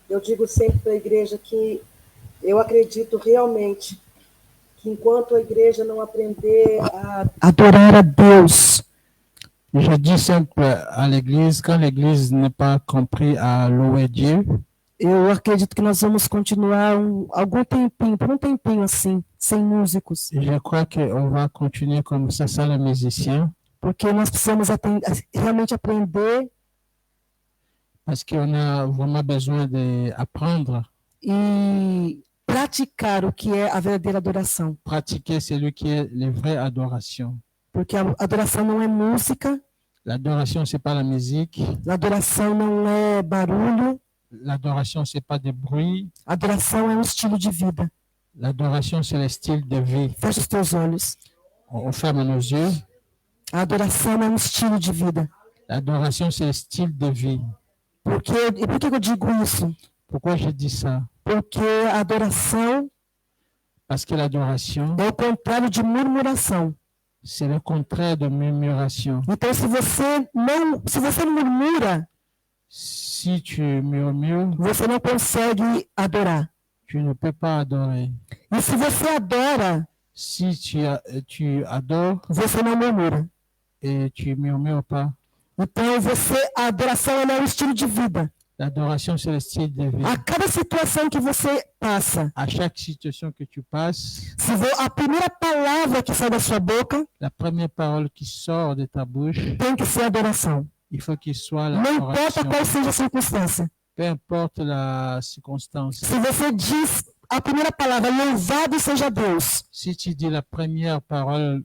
Eu digo sempre para a igreja que eu acredito realmente que enquanto a igreja não aprender a adorar a Deus, Je dis sempre à l'église, quand l'église n'est pas compris à louer Dieu, eu acredito que nós vamos continuar algum tempinho, por um tempinho assim, sem músicos. je crois qu'on va continuer comme ça sans les musiciens, Porque nós precisamos realmente aprender parce qu'on a vraiment besoin d'apprendre, e praticar o que é a verdadeira adoração. pratiquer celui qui est la vraie adoration. Porque a adoração não é música, L'adoration, c'est pas la musique, a adoração não é barulho, l'adoration, c'est pas des bruits, a adoração é um estilo de vida. l'adoration, c'est le style de vie. Feche os teus olhos. On ferme nos yeux. A adoração é um estilo de vida. L'adoration, c'est le style de vie. Por que eu digo isso? Pourquoi je dis ça? Porque a adoração Parce que l'adoration, é o contrário de murmuração. c'est le contraire de murmuration. Então, se você murmura, Si tu murmures, você não consegue adorar. tu ne peux pas adorer. E se você adora, Si tu adores você não murmura. et tu murmures pas, Então, a adoração ela é um estilo de vida. l'adoration, c'est le style de vie. A cada situação que você passa, À chaque situation que tu passes, a primeira palavra que sai da sua boca la première parole qui sort de ta bouche, tem que ser adoração. il faut qu'il soit Não importa l'adoration. qual seja a circunstância. Peu importe la circonstance. Se você diz a primeira palavra, louvado seja Deus, Si tu dis la première parole,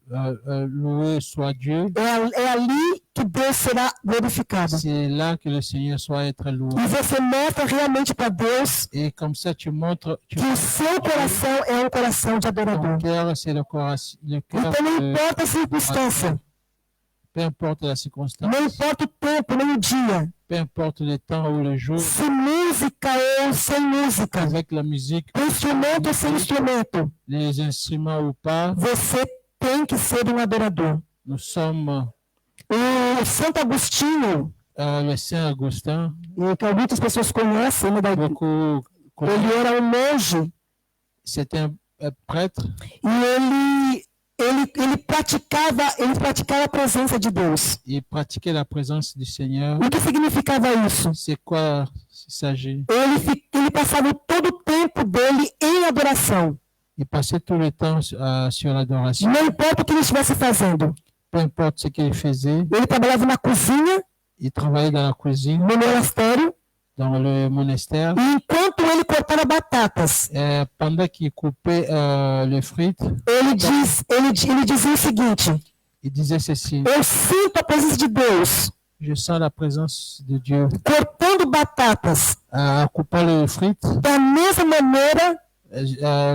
loué soit Dieu, é ali que Deus será glorificado. c'est là que le Seigneur soit être loué. E você mostra realmente para Deus Et comme ça, tu montres que o seu coração é um coração de adorador. ton cœur, c'est le cœur Então não importa a circunstância, peu importe la circonstance, não importa o tempo, nem o dia, peu importe le temps ou le jour, se música ou sem música, avec la musique, instrumento ou sem instrumento, les instruments ou pas, você tem que ser um adorador. nous sommes O Santo Agostinho, le Saint Augustin, que muitas pessoas conhecem, né, beaucoup, ele era um monge c'était un prêtre e ele praticava a presença de Deus. il pratiquait la présence du Seigneur. O que significava isso? C'est quoi il s'agit? Ele passava todo o tempo dele em adoração. Il passait tout le temps sur l'adoration. Não importa o que ele estivesse fazendo. Peu importe ce qu'il faisait, Ele trabalhava na cozinha, il travaillait dans la cuisine, no monastério, dans le monastère. e enquanto ele cortava batatas, Pendant qu'il coupait les frites, ele dizia o seguinte: il disait ceci: eu sinto a presença de Deus je sens la présence de Dieu. cortando batatas En coupant les frites, da mesma maneira,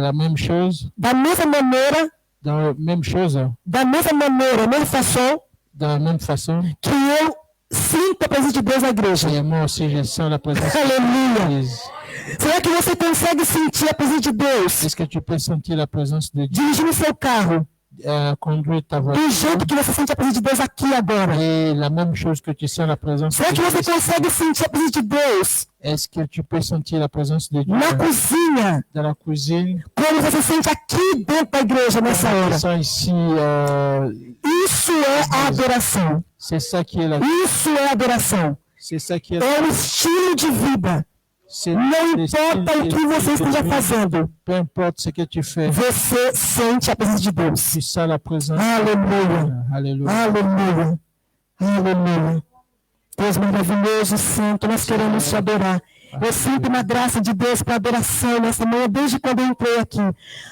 la même chose, da mesma maneira, dans la même chose, da mesma maneira, mesma façon dans la même façon. que eu sinto a presença de Deus na igreja. Et moi aussi, je sens la présence de Aleluia! Dieu. Será que você consegue sentir a presença de Deus Est-ce que tu peux sentir la présence de Dieu? dirigindo seu carro Conduire ta do voiture. jeito que você sente a presença de Deus aqui agora? Et la même chose que tu sens la présence Será que de você Dieu. consegue sentir a presença de Deus Est-ce que tu peux sentir la présence de Dieu na cozinha, dans la cuisine? como você sente aqui dentro da igreja nessa hora? Tu sens ici, Isso é a adoração. c'est ça qui est la, Isso é a adoração. c'est ça qui est, É um estilo de vida. Não importa o que você esteja fazendo, peu importe ce que tu fais, você sente a presença de Deus. tu sens la présence. Aleluia. Alléluia. Aleluia. Aleluia. Deus maravilhoso, santo, nós queremos te adorar. Eu sinto uma graça de Deus para adoração nessa manhã, desde quando eu entrei aqui.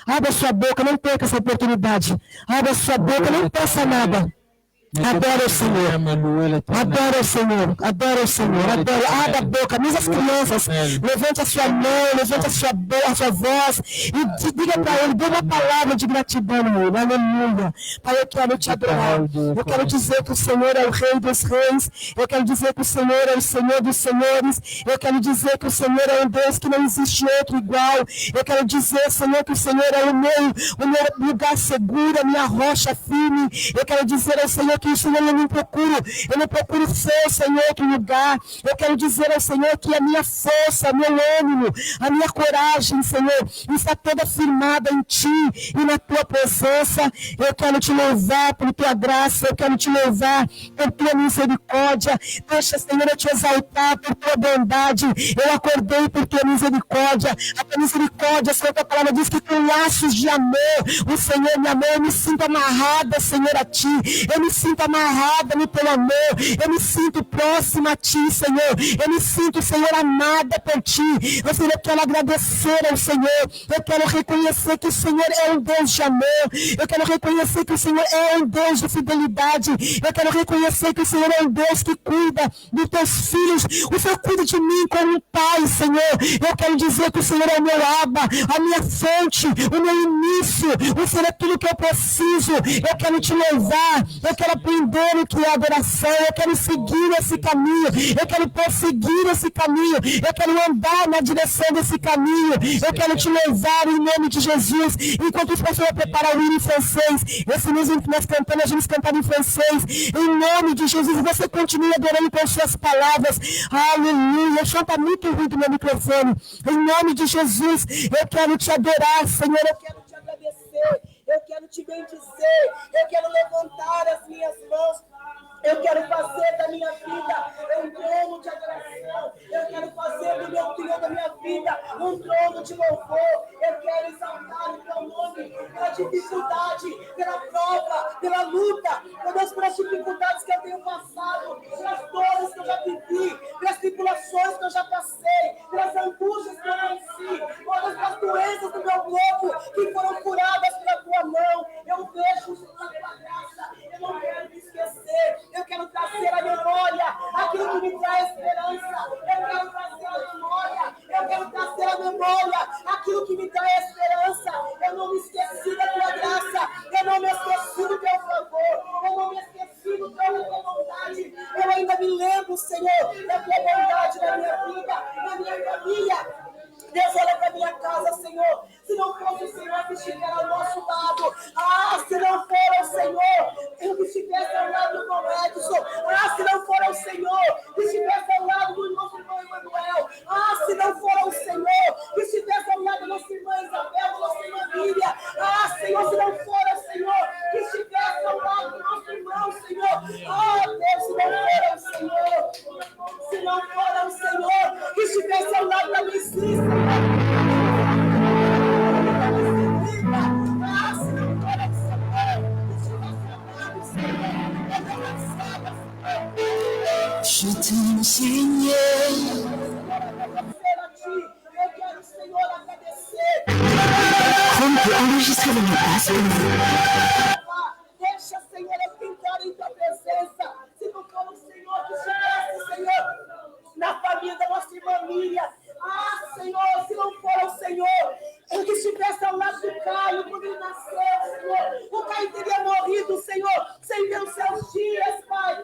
Abra sua boca, não perca essa oportunidade. Abra sua boca, não peça nada. Adora o Senhor. Adora o Senhor. Adora o Senhor. Adora. Abra a boca. Mesmo as crianças. Levante a sua mão, levante a sua voz e diga para Ele, dê uma palavra de gratidão, Senhor. Aleluia. Pai, eu quero te adorar. Eu quero dizer que o Senhor é o Rei dos Reis. Eu quero dizer que o Senhor é o Senhor dos Senhores. Eu quero dizer que o Senhor é um Deus que não existe outro igual. Eu quero dizer, Senhor, que o Senhor é o meu lugar seguro, a minha rocha firme. Eu quero dizer ao Senhor que aqui, Senhor, eu não procuro força em outro lugar. Eu quero dizer ao Senhor que a minha força, meu ânimo, a minha coragem, Senhor, está toda firmada em Ti e na Tua presença. Eu quero Te louvar por Tua graça, eu quero Te louvar por Tua misericórdia. Deixa, Senhor, eu Te exaltar por Tua bondade. Eu acordei por Tua misericórdia. A Tua misericórdia, Senhor, Tua palavra diz que com laços de amor, o Senhor me amou. Eu me sinto amarrada, Senhor, a Ti. Eu me sinto amarrada no Teu amor. Eu me sinto próxima a Ti, Senhor. Eu me sinto, Senhor, amada por Ti. Senhor, eu quero agradecer ao Senhor. Eu quero reconhecer que o Senhor é um Deus de amor. Eu quero reconhecer que o Senhor é um Deus de fidelidade. Eu quero reconhecer que o Senhor é um Deus que cuida dos Teus filhos. O Senhor cuida de mim como um pai, Senhor. Eu quero dizer que o Senhor é o meu aba, a minha fonte, o meu início. O Senhor é tudo que eu preciso. Eu quero Te louvar. Eu quero aprender o que é adoração. Eu quero seguir esse caminho. Eu quero prosseguir esse caminho. Eu quero andar na direção desse caminho. Eu quero Te louvar em nome de Jesus. Enquanto os pastores preparam o hino em francês, esse mesmo que nós cantamos, nós vamos cantar em francês. Em nome de Jesus, você continue adorando com as suas palavras. Aleluia. O som está muito ruim do meu microfone. Em nome de Jesus, eu quero Te adorar, Senhor. Eu quero Te agradecer. Eu quero Te bendizer. Eu quero levantar as minhas mãos. Eu quero fazer da minha vida um trono de adoração. Eu quero fazer do meu Deus, da minha vida, um trono de louvor. Eu quero exaltar o Teu nome pela dificuldade, pela prova, pela luta. Meu Deus, pelas dificuldades que eu tenho passado, pelas dores que eu já vivi, pelas tribulações que eu já passei, pelas angústias que eu venci, pelas doenças do meu corpo que foram curadas pela Tua mão. Eu vejo isso pela Tua graça. Eu não quero me esquecer. Eu quero trazer à memória aquilo que me traz esperança. Eu quero trazer à memória. Eu quero trazer à memória aquilo que me traz esperança. Eu não me esqueci da Tua graça. Eu não me esqueci do Teu favor. Eu não me esqueci da Tua vontade. Eu ainda me lembro, Senhor, da Tua bondade na minha vida, na minha família. Deus, olha para minha casa, Senhor. Se não fosse o Senhor que estiver ao nosso lado. Se não for o Senhor que estivesse ao lado do irmão Edson. Se não for o Senhor que estivesse ao lado do nosso irmão Emanuel. Se não for o Senhor que estivesse ao lado da nossa irmã Isabel, da nossa irmã Miriam. Senhor, se não for o Senhor que estivesse ao lado do nosso irmão, Senhor. Deus, se não for o Senhor que estivesse ao lado da Messícia. Je t'aime, Seigneur. Comme pour enregistrer le mot passe. Deixa, Senhor, eu entrar em Tua presença. Se não for o Senhor que estivesse, Senhor, na família da nossa irmã Miriam. Senhor, se não for o Senhor que estivesse ao lado do Caio quando ele nasceu, Senhor, o Caio teria morrido, Senhor, sem ver os seus dias, Pai.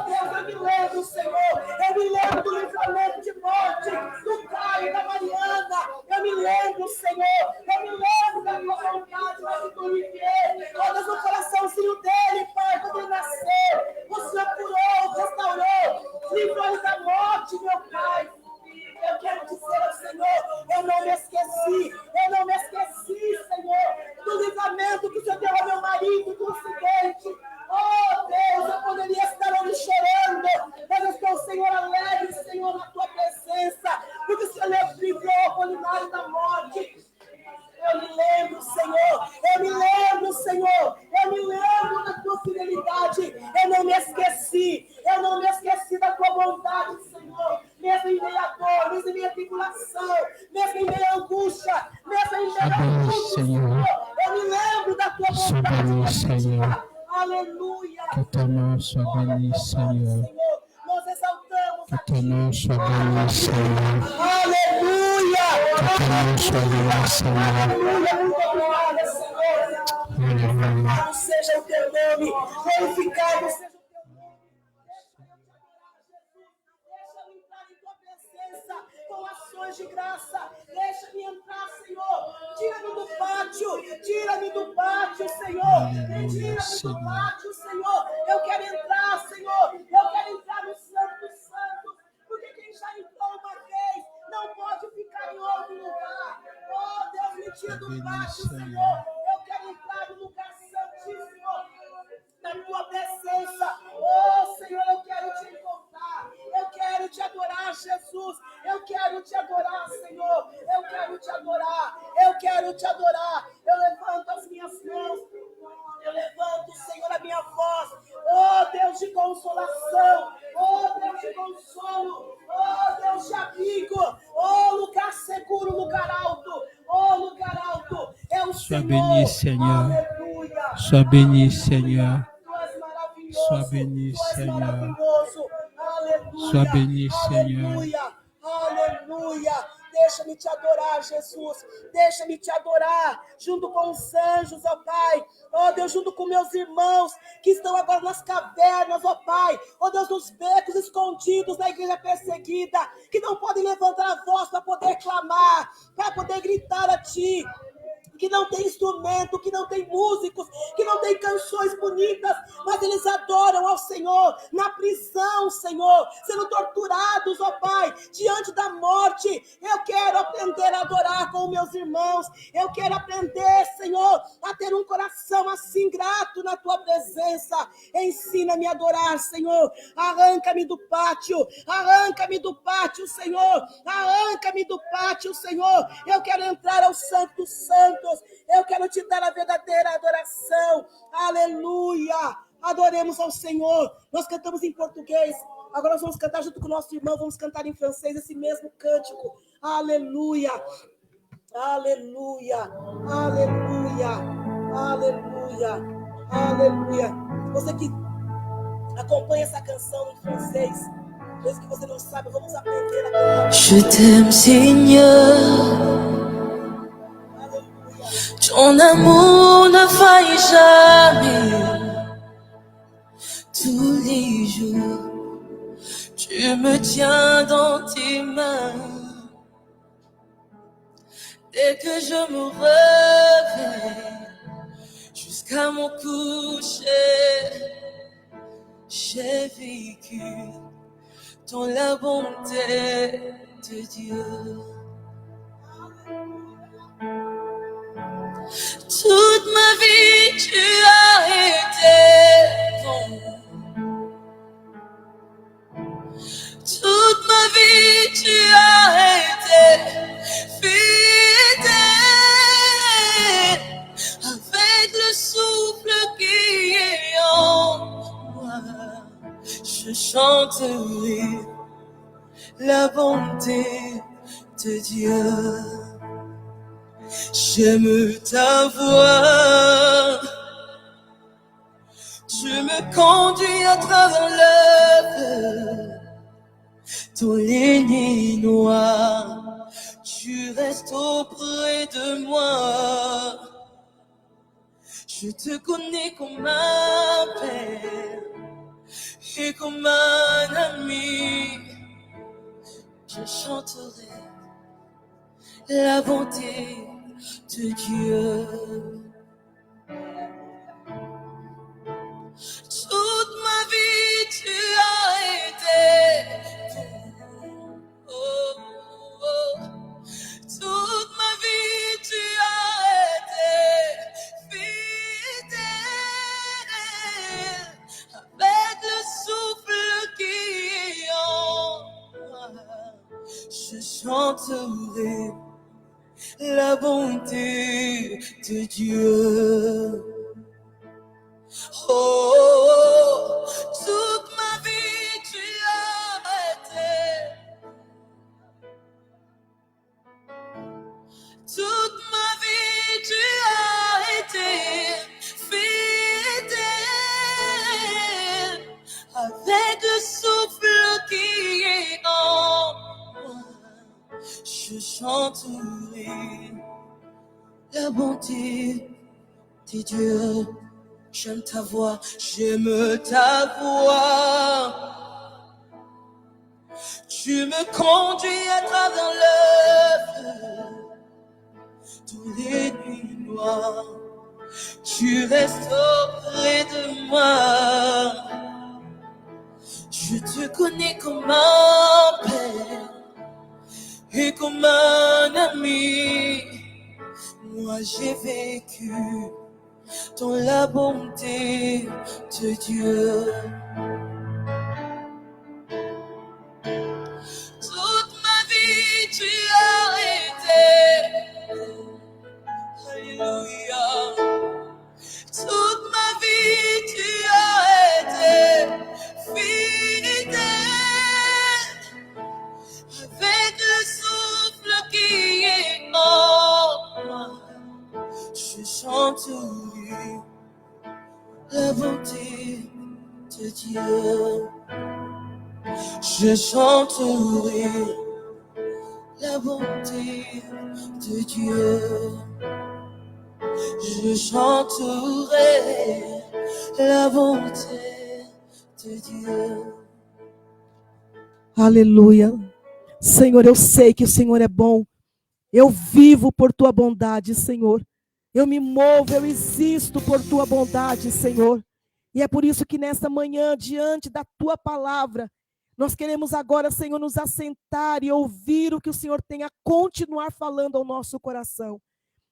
Deus, eu me lembro, Senhor, eu me lembro do livramento de morte do Caio, da Mariana, eu me lembro, Senhor, eu me lembro da Tua vontade, do Olivier, todas no coraçãozinho dele, Pai, quando ele nasceu, o Senhor curou, restaurou, livrou ele da morte, meu Pai. Eu quero dizer ao Senhor, eu não me esqueci, Senhor, do livramento que o Senhor deu ao meu marido, do acidente. Deus, eu poderia estar ali chorando, mas eu estou, Senhor, alegre, Senhor, na Tua presença, porque o Senhor livrou o Apolinário da morte. Eu me lembro, Senhor, eu me lembro da Tua fidelidade, eu não me esqueci da Tua bondade, Senhor, mesmo em meio à dor, mesmo em meio à tribulação, mesmo em meio à angústia, mesmo em meio a tudo, Senhor, eu me lembro da Tua bondade, Senhor. Aleluia. Que Teu nome soit béni, Senhor. Nós exaltamos Que Teu nom soit béni, Senhor. Aleluia. Que Teu nom soit béni, Senhor. Aleluia. Muito obrigada, Senhor. Glorificado seja o Teu nome. Glorificado seja o Teu nome. Deixa-me entrar em Tua presença com ações de graça. Deixa-me entrar, Senhor. Tira-me do pátio, Senhor. Tira-me do pátio, Senhor. Eu quero não pode ficar em outro lugar. Oh, Deus, me tira do pátio, Senhor. Eu quero entrar no lugar santíssimo, na tua presença. Oh, Senhor, eu quero te encontrar. Eu quero te adorar, Jesus. Eu quero te adorar, Senhor. Eu quero te adorar. Eu quero te adorar. Eu levanto as minhas mãos. Eu levanto, Senhor, a minha voz. Oh, Deus de consolação. Oh, Deus de consolo. Oh, Deus de amigo. Oh, lugar seguro, lugar alto. Oh, lugar alto. É o Sois Senhor. béni, Seigneur. Aleluia. Sois béni, Aleluia. Seigneur. Tu és maravilhoso. Sois béni, Tu és Seigneur. maravilhoso. Aleluia. Sois béni, Seigneur. Aleluia. Aleluia. Deixa-me te adorar, Jesus. Deixa-me te adorar, junto com os anjos, ó Pai. Ó Deus, junto com meus irmãos, que estão agora nas cavernas, ó Pai. Ó Deus, nos becos escondidos da igreja perseguida, que não podem levantar a voz para poder clamar, para poder gritar a Ti. Que não tem instrumento, que não tem músicos, que não tem canções bonitas, mas eles adoram ao Senhor, na prisão, Senhor, sendo torturados, ó Pai, diante da morte. Eu quero aprender a adorar com meus irmãos, eu quero aprender, Senhor, a ter um coração assim grato na Tua presença. Ensina-me a adorar, Senhor. Arranca-me do pátio, Senhor, arranca-me do pátio, Senhor. Eu quero entrar ao Santo dos Santos. Eu quero te dar a verdadeira adoração. Aleluia. Adoremos ao Senhor. Nós cantamos em português. Agora nós vamos cantar junto com o nosso irmão. Vamos cantar em francês esse mesmo cântico. Aleluia. Aleluia. Aleluia. Aleluia. Aleluia. Você que acompanha essa canção em francês, mesmo que você não sabe, vamos aprender a cantar. Je t'aime, Seigneur. Ton amour ne faillit jamais. Tous les jours, tu me tiens dans tes mains. Dès que je me réveille, jusqu'à mon coucher, j'ai vécu dans la bonté de Dieu. Toute ma vie, tu as été bon. Toute ma vie, tu as été fidèle. Avec le souffle qui est en moi, je chanterai la bonté de Dieu. J'aime ta voix, tu me conduis à travers le feu, dans les nuits noires, tu restes auprès de moi. Je te connais comme un père et comme un ami, je chanterai la bonté de Dieu. Toute ma vie, tu as été bon. Oh, oh. Toute ma vie, tu as été fidèle. Avec le souffle qui est en moi, je chanterai la bonté de Dieu. Oh, oh, toute ma vie tu as été. Toute ma vie tu as été fidèle. Avec le souffle qui est en moi, je chanterai la bonté de Dieu. J'aime ta voix, j'aime ta voix. Tu me conduis à travers le feu, tous les nuits noires. Tu restes auprès de moi. Je te connais comme un père Et comme un ami, moi j'ai vécu dans la bonté de Dieu. Toute ma vie tu as été, alléluia. Toute ma vie tu as été fidèle. Avec le souffle qui est en moi, je chanterai la bonté de Dieu. Je chanterai la bonté de Dieu. Je chanterai la bonté de Dieu. Aleluia. Senhor, eu sei que o Senhor é bom. Eu vivo por tua bondade, Senhor. Eu me movo, eu existo por tua bondade, Senhor. E é por isso que nesta manhã, diante da tua palavra, nós queremos agora, Senhor, nos assentar e ouvir o que o Senhor tem a continuar falando ao nosso coração.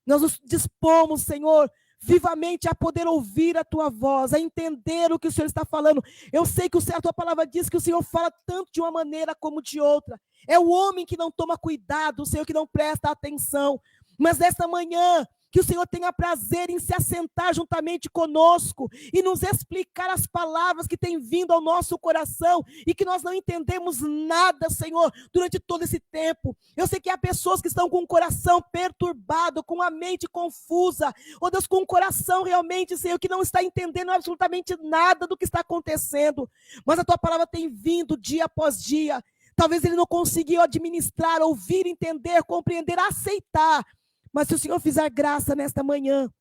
Nós nos dispomos, Senhor, vivamente a poder ouvir a tua voz, a entender o que o Senhor está falando. Eu sei que a tua palavra diz que o Senhor fala tanto de uma maneira como de outra. É o homem que não toma cuidado, o Senhor que não presta atenção. Mas nesta manhã, que o Senhor tenha prazer em se assentar juntamente conosco e nos explicar as palavras que têm vindo ao nosso coração e que nós não entendemos nada, Senhor, durante todo esse tempo. Eu sei que há pessoas que estão com o coração perturbado, com a mente confusa, ou Deus, com o coração realmente, Senhor, que não está entendendo absolutamente nada do que está acontecendo. Mas a tua palavra tem vindo dia após dia. Talvez ele não conseguiu administrar, ouvir, entender, compreender, aceitar. Mas se o Senhor fizer graça nesta manhã,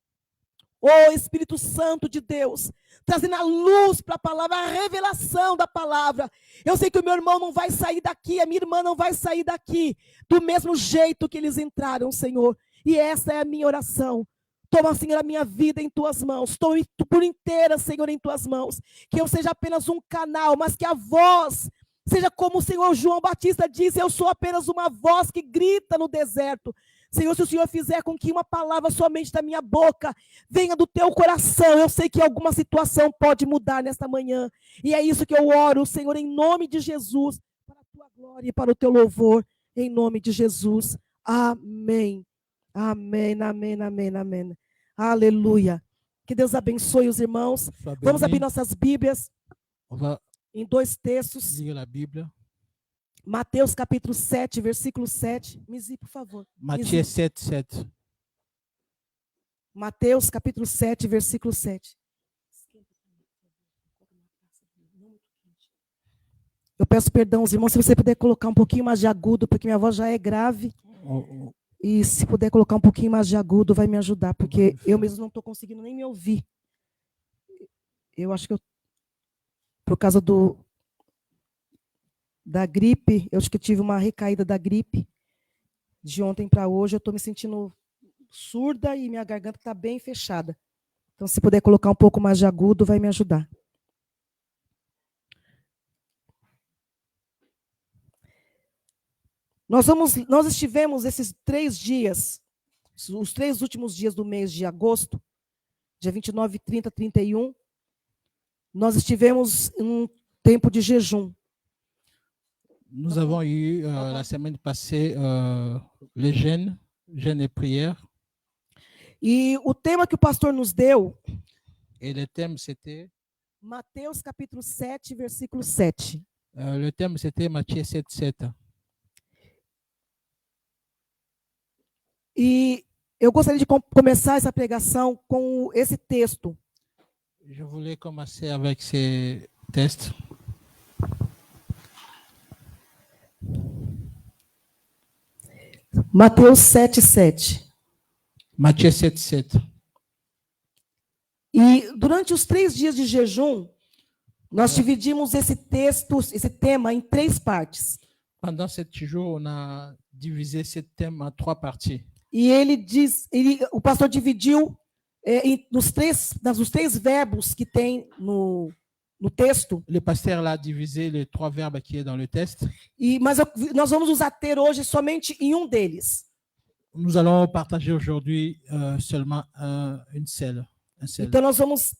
ó Espírito Santo de Deus, trazendo a luz para a palavra, a revelação da palavra. Eu sei que o meu irmão não vai sair daqui, a minha irmã não vai sair daqui, do mesmo jeito que eles entraram, Senhor. E essa é a minha oração. Toma, Senhor, a minha vida em tuas mãos. Toma por inteira, Senhor, em tuas mãos. Que eu seja apenas um canal, mas que a voz seja como o Senhor João Batista disse, eu sou apenas uma voz que grita no deserto. Senhor, se o Senhor fizer com que uma palavra somente da minha boca venha do teu coração, eu sei que alguma situação pode mudar nesta manhã. E é isso que eu oro, Senhor, em nome de Jesus, para a tua glória e para o teu louvor, em nome de Jesus. Amém. Amém, amém, amém, amém. Aleluia. Que Deus abençoe os irmãos. Vamos abrir nossas Bíblias em dois textos. Lire la Bible. Mateus capítulo 7, versículo 7. Misi, por favor. Matthieu 7, 7. Mateus capítulo 7, versículo 7. Eu peço perdão aos irmãos, se você puder colocar um pouquinho mais de agudo, porque minha voz já é grave. E se puder colocar um pouquinho mais de agudo, vai me ajudar, porque eu mesmo não estou conseguindo nem me ouvir. Eu acho que por causa da gripe, eu acho que tive uma recaída da gripe de ontem para hoje, eu estou me sentindo surda e minha garganta está bem fechada. Então, se puder colocar um pouco mais de agudo, vai me ajudar. Nós estivemos esses 3 dias, os 3 últimos dias do mês de agosto, dia 29, 30, 31, nós estivemos em um tempo de jejum. Nous avons eu la semaine passée le jeûne et prière. E o tema que o pastor nos deu, Et le thème c'était Mateus capítulo 7, versículo 7. Le thème c'était Matthieu 7, 7. E eu gostaria de começar essa pregação com esse texto. Je voulais commencer avec ces textes. Mateus 7, 7. Matthieu 7, 7. E durante os 3 dias de jejum, nós dividimos esse texto, esse tema, em 3 partes. Pendant 7 jours, on a divisé ce thème en 3 parties. E o pastor dividiu nos três verbos que tem no no texto, Le pasteur l'a divisé les 3 verbes qui est dans le texte. mas nós vamos nos ater hoje somente em um deles. Nous allons partager aujourd'hui seulement un seul. Então nós vamos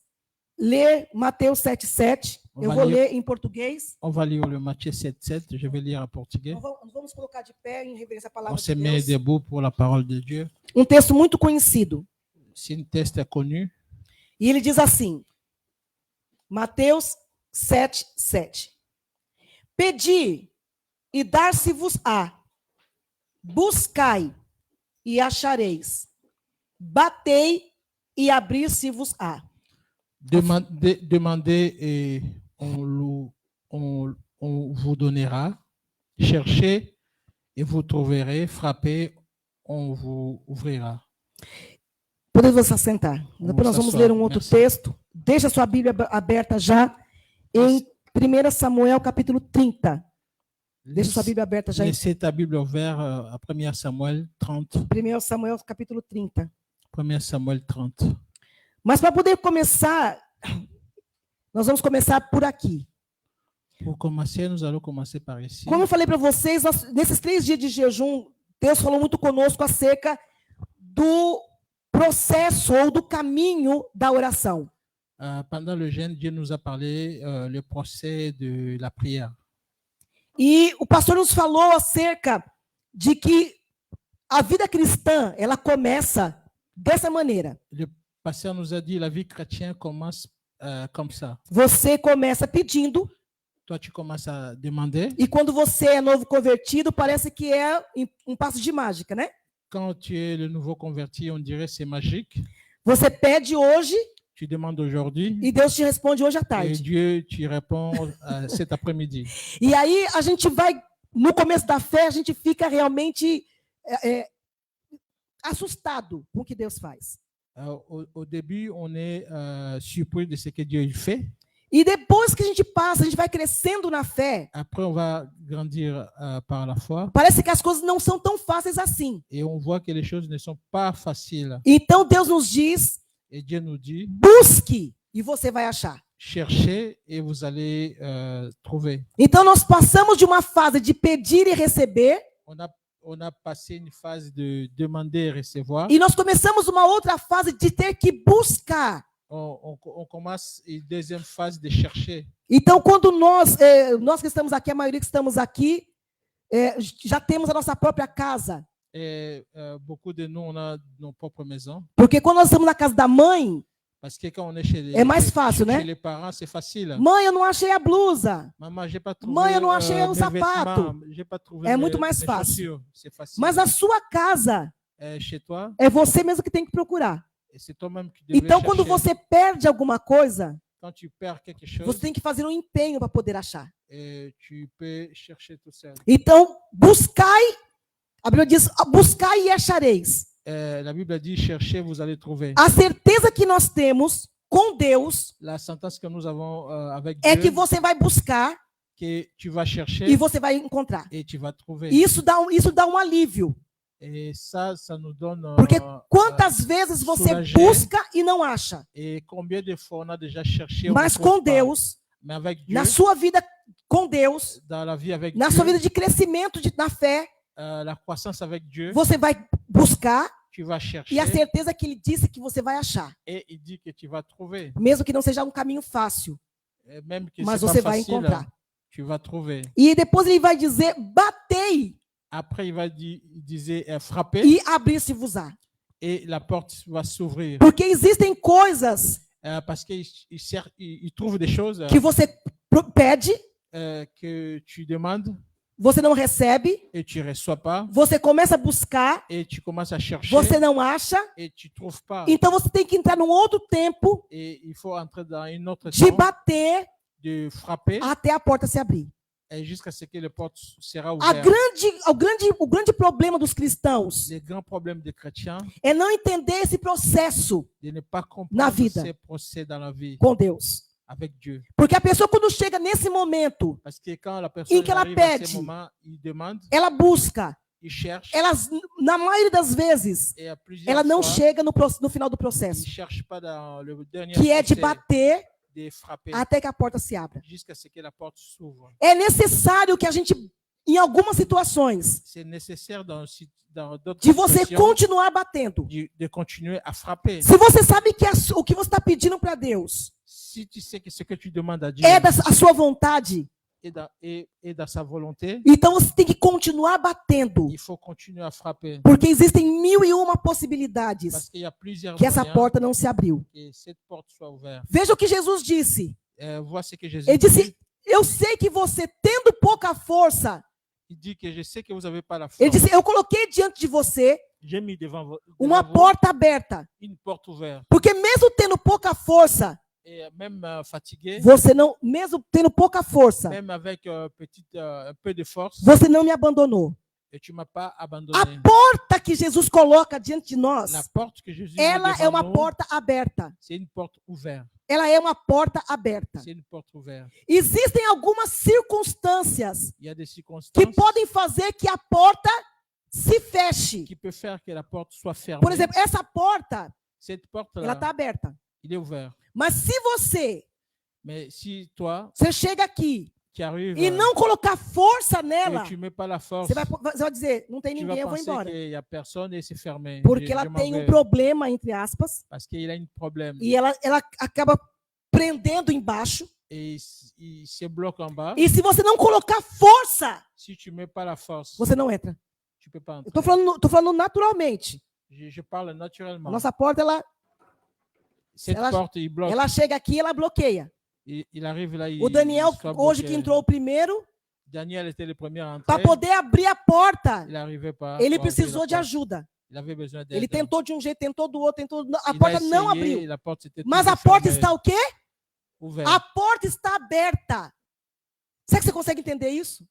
ler Mateus 7:7. Eu vou ler em português. On va lire le Matthieu 7:7. Je vais lire en portugais. Nós vamos colocar de pé em reverência à On palavra se de met Deus. debout pour la parole de Dieu. Um texto muito conhecido. C'est un texte connu. E ele diz assim, Mateus 7:7. Pedi e dar-se-vos-á. Buscai e achareis. Batei e abrir-se-vos-á. Demandez et on vous donnera. Cherchez et vous trouverez. Frappez, on vous ouvrira. Podemos assentar. Depois nós vamos ler um outro texto. Deixa sua Bíblia aberta já em 1 Samuel capítulo 30. Deixa sua Bíblia aberta já em Laissez ta Bible ouverte à 1 Samuel 30. 1 Samuel capítulo 30. 1 Samuel 30. Mas para poder começar, nós vamos começar por aqui. Pour commencer, nous allons commencer par ici. Como eu falei para vocês, nesses 3 dias de jejum, Deus falou muito conosco acerca do processo ou do caminho da oração. Pendant le jeûne, Dieu nous a parlé le procès de la prière. E o pastor nos falou acerca de que a vida cristã, ela começa dessa maneira. Le pasteur nous a dit la vie chrétienne commence comme ça. Você começa pedindo. Toi, tu commences à demander. E quando você é novo convertido, parece que é um passo de mágica, né? Quand tu es le nouveau converti, on dirait c'est magique. Você pede hoje. Tu demandes aujourd'hui. E Deus te responde hoje à Et tarde. Dieu, tu réponds cet après-midi. E aí a gente vai, no começo da fé, a gente fica realmente assustado com o que Deus faz. Au début, on est surpris de ce que Dieu fait. E depois que a gente passa, a gente vai crescendo na fé. Après, on va grandir par la foi. Parece que as coisas não são tão fáceis assim. Et on voit que les choses ne sont pas faciles. Então Deus nos diz: Et Dieu nous dit, busque e você vai achar. cherchez et vous allez trouver. Então nós passamos de uma fase de pedir e receber. On a passé une phase de demander et recevoir. E nós começamos uma outra fase de ter que buscar. On commence une deuxième phase de chercher. Então, quando nós que estamos aqui, a maioria que estamos aqui, já temos a nossa própria casa. Et beaucoup de nous, on a nos propres maisons. Porque quando nós estamos na casa da mãe, Parce que quand on est chez é mais fácil, chez né? les parents, c'est facile. Mãe, eu não achei a blusa. Maman, j'ai pas trouvé Mãe, eu não achei o mes sapato. vêtements, j'ai pas trouvé É mes- muito mais mes fácil. chaussures. C'est facile. Mas a sua casa Chez toi, é você mesmo que tem que procurar. et c'est toi-même qui devais Então, quando chercher. você perde alguma coisa, Quand tu perds quelque chose, você tem que fazer um empenho para poder achar. et tu peux chercher tout seul. Então, buscai, a Bíblia diz, buscai e achareis. La Bible dit, cherchez, vous allez trouver. A certeza que nós temos com Deus La sentence que nous avons avec é Dieu, que você vai buscar que tu vas chercher e você vai encontrar. et tu vas trouver. E isso dá um alívio. Et ça nous donne... Porque quantas vezes você soulager. busca e não acha? Et combien de fois on a déjà cherché, on Mas ne trouve com pas. Deus, Mais avec Dieu, na sua vida com Deus, dans la vie avec na Dieu, sua vida de crescimento na fé, la croissance avec Dieu, você vai buscar tu vas chercher e a certeza que ele disse que você vai achar. et il dit que tu vas trouver. Mesmo que não seja um caminho fácil, Et même que mas c'est você pas vai facile, encontrar. tu vas trouver. E depois ele vai dizer, batei Après, il disait frapper e abrir-se-vos-á. et la porte va s'ouvrir. Porque existem coisas Parce qu'il trouve des choses que você pede, que tu demandes você não recebe, et tu ne reçois pas. você começa a buscar, Et tu commences à chercher você não acha, et tu ne trouves pas. então você tem que entrar num outro tempo Et il faut entrer dans une autre de temps bater de frapper até a porta se abrir. et jusqu'à ce que la porte sera O ouverte. grande problema dos cristãos Le grand problème des chrétiens, é não entender esse processo de ne pas Na comprendre vida. ces procès dans la vie com Deus. avec Dieu. Porque a pessoa, quando chega nesse momento, Parce que quand la personne que ela arrive à pede, ce moment, il demande, ela busca, il cherche, na maioria das vezes, et à plusieurs ela não fois, chega no final do il processo, ne cherche pas dans le dernier que é de procès bater de frapper até que a porta se abra. jusqu'à ce que la porte s'ouvre. É necessário que a gente, em algumas situações, C'est nécessaire dans d'autres de você situations continuar batendo. de continuer à frapper. Se você sabe que o que você está pedindo para Deus Si tu sais que ce que tu demandes à Dieu é a sua vontade, est dans sa volonté, então você tem que continuar batendo. il faut continuer à frapper. Porque existem 1001 possibilidades Parce qu'il y a plusieurs que essa moyens porta não se abriu. que cette porte soit ouverte. Veja o que Jesus disse. Vois ce que Jésus Ele dit. disse, eu sei que você, tendo pouca força, Il dit que je sais que vous n'avez pas la ele force. disse, eu coloquei diante de você J'ai mis devant uma vous porta aberta. une porte ouverte. Porque mesmo tendo pouca força, Et même fatigué, você não, mesmo tendo pouca força, même avec un peu de force, você não me abandonou. et tu ne m'as pas abandonné. A porta que Jesus coloca diante de nós, La porte que Jésus met ela é devant uma nous, porta aberta. c'est une porte ouverte. Ela é uma porta aberta. C'est une porte ouverte. Existem algumas circunstâncias Il y a des que circonstances podem fazer que a porta se feche. qui peuvent faire que la porte soit fermée. Por exemplo, essa porta, Cette ela porte-là, está aberta. il est ouvert. Mas se Mais si toi, você chega aqui tu arrives e não colocar força nela, et tu ne mets pas la force, você vai dizer, não tem tu ninguém, vas eu vou penser embora. qu'il n'y a personne et c'est fermé. Porque Je ela m'en tem vais. problema, entre aspas, Parce qu'il a un problème. e ela acaba prendendo embaixo. Et il se bloque en bas. E se você não colocar força, Si tu ne mets pas la force, você não entra. tu ne peux pas Eu entrer. tô falando naturalmente. Je parle A naturellement. nossa porta, Cette ela- porte, il bloque. ela chega aqui e ela bloqueia. Il arrive là, O Daniel, il soit hoje bloqué. que entrou o primeiro, Daniel était le premier à para entrer. poder abrir a porta, Il n'arrivait pas. ele pour ouvrir precisou la de porte. ajuda. Il avait besoin d'aide. Ele tentou de um jeito, tentou do outro, tentou. A Il porta a não essayé, abriu. la porte était Mas a toujours porta fermée, está o quê? ouverte. A porta está aberta. Será que você consegue entender isso?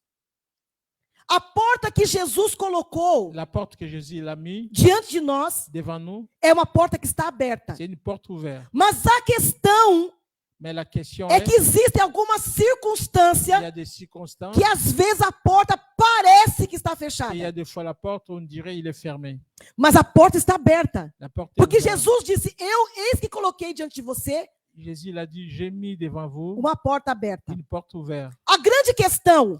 A porta que Jesus colocou La porte que Jésus l'a mis diante de nós devant nous, é uma porta que está aberta. c'est une porte ouverte. Mas a questão Mais la question é est, que existem algumas il y circunstâncias a des circonstances, que às vezes a porta parece que está et il y a fechada, des fois la porte, on dirait il est fermé. mas a porta está aberta. La porte est Porque ouverte. Jesus disse: eis que coloquei diante de você Jésus l'a dit, j'ai mis devant vous uma porta aberta. une porte ouverte. A grande questão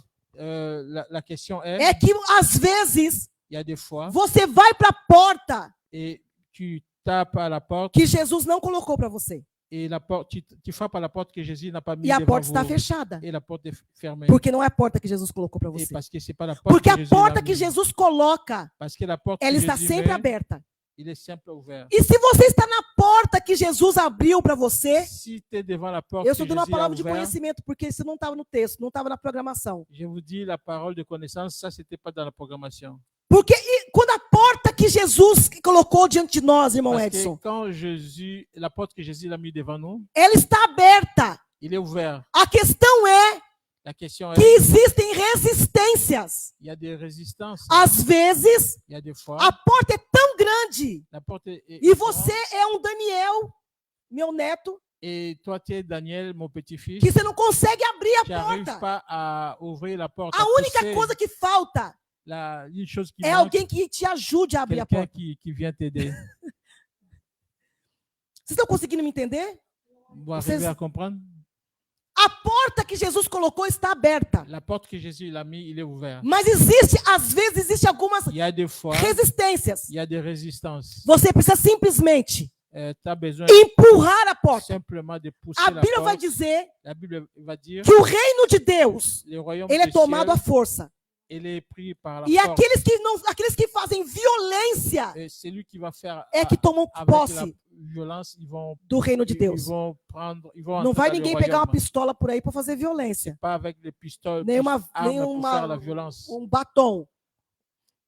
La question est, é que às vezes il y a des fois, você vai para a porta et tu tapes à la porte, que Jesus não colocou para você. et la porte, tu frappes à la porte que Jésus n'a pas mis E a devant porta está vous, fechada. et la porte est fermée. Porque não é a porta que Jesus colocou para Et você. parce que c'est pas la porte Porque que a Jésus porta l'a que mis. Jesus coloca, Parce que la porte ela que está Jésus sempre met, aberta. il est simple ouvert. E se você está na porta que Jesus abriu para você, Si tu es devant la porte eu que estou dando uma Jésus a palavra de ouvert, conhecimento, porque isso não estava no texto, não estava na programação. je vous dis la parole de connaissance, ça c'était pas dans la programmation. Porque quando a porta que Jesus colocou diante de nós, irmão Parce Edson, que quand Jésus, la porte que Jésus a mis devant nous, ela está aberta. il est ouvert. A questão é La question que est, existem resistências. il y a des résistances, Às vezes, il y a des fois, a porta é tão grande la porte est e grande, você é um Daniel, meu neto, et toi tu es Daniel, mon petit-fils, que você não consegue abrir tu a n'arrives porta. pas à ouvrir la porte. A à única pousser coisa que falta une chose qui é manque, alguém que te ajude a abrir a quelqu'un porta. qui vient t'aider. Vocês estão conseguindo me entender? Vous arrivez à comprendre? A porta que Jesus colocou está aberta. La porte que Jésus l'a mis, il est ouvert. Mas existe, às vezes, existe algumas Il y a des fois, resistências. il y a des résistances. Você precisa simplesmente Tu as besoin empurrar a porta. simplement de pousser A la Bíblia vai porte. dizer La Bible va dire que o reino de Deus, le royaume ele é des tomado à cieux, força. il est pris par la E force. aqueles que fazem violência Et c'est lui qui va faire é que tomam avec la posse violence, ils vont do reino de ils Deus. vont prendre, ils vont Não entrer vai dans le ninguém pegar uma royaume. pistola por aí para fazer violência. Pas avec des pistolets, Nem armes pour faire la uma, violence. batom.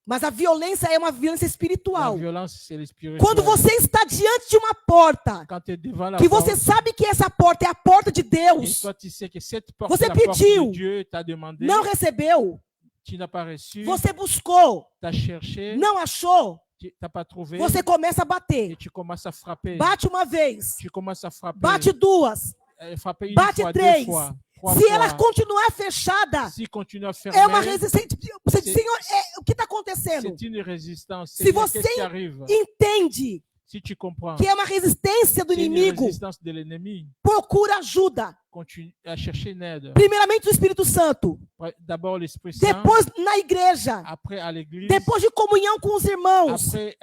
Mas a violência é uma violência La espiritual. violence, c'est le spirituel. Quando você está diante de uma porta, Quand tu es devant la que porte, você sabe que essa porta é a porta de et Deus, toi tu sais que cette porte Você est la porte pediu, de Dieu, tu as demandé, não recebeu, tu n'as pas reçu, você buscou, tu as cherché, não achou, tu n'as pas trouvé, você começa a et bater. tu commences à frapper. Bate uma vez, Tu commences à frapper. bate duas. Frapper une bate fois, três. 2 fois, 3 Se fois. ela continuar fechada, Si continue à é fermer, uma resistência. Você diz, Senhor, o que está acontecendo? c'est une résistance. Se Seigneur, você qu'est-ce qui arrive? Entende Si tu comprends, que é uma resistência do c'est une inimigo, résistance de l'ennemi, procura ajuda. continue à chercher une aide. Primeiramente o Espírito Santo, D'abord l'Esprit Saint, depois na igreja, après à l'église, depois de comunhão com os irmãos. après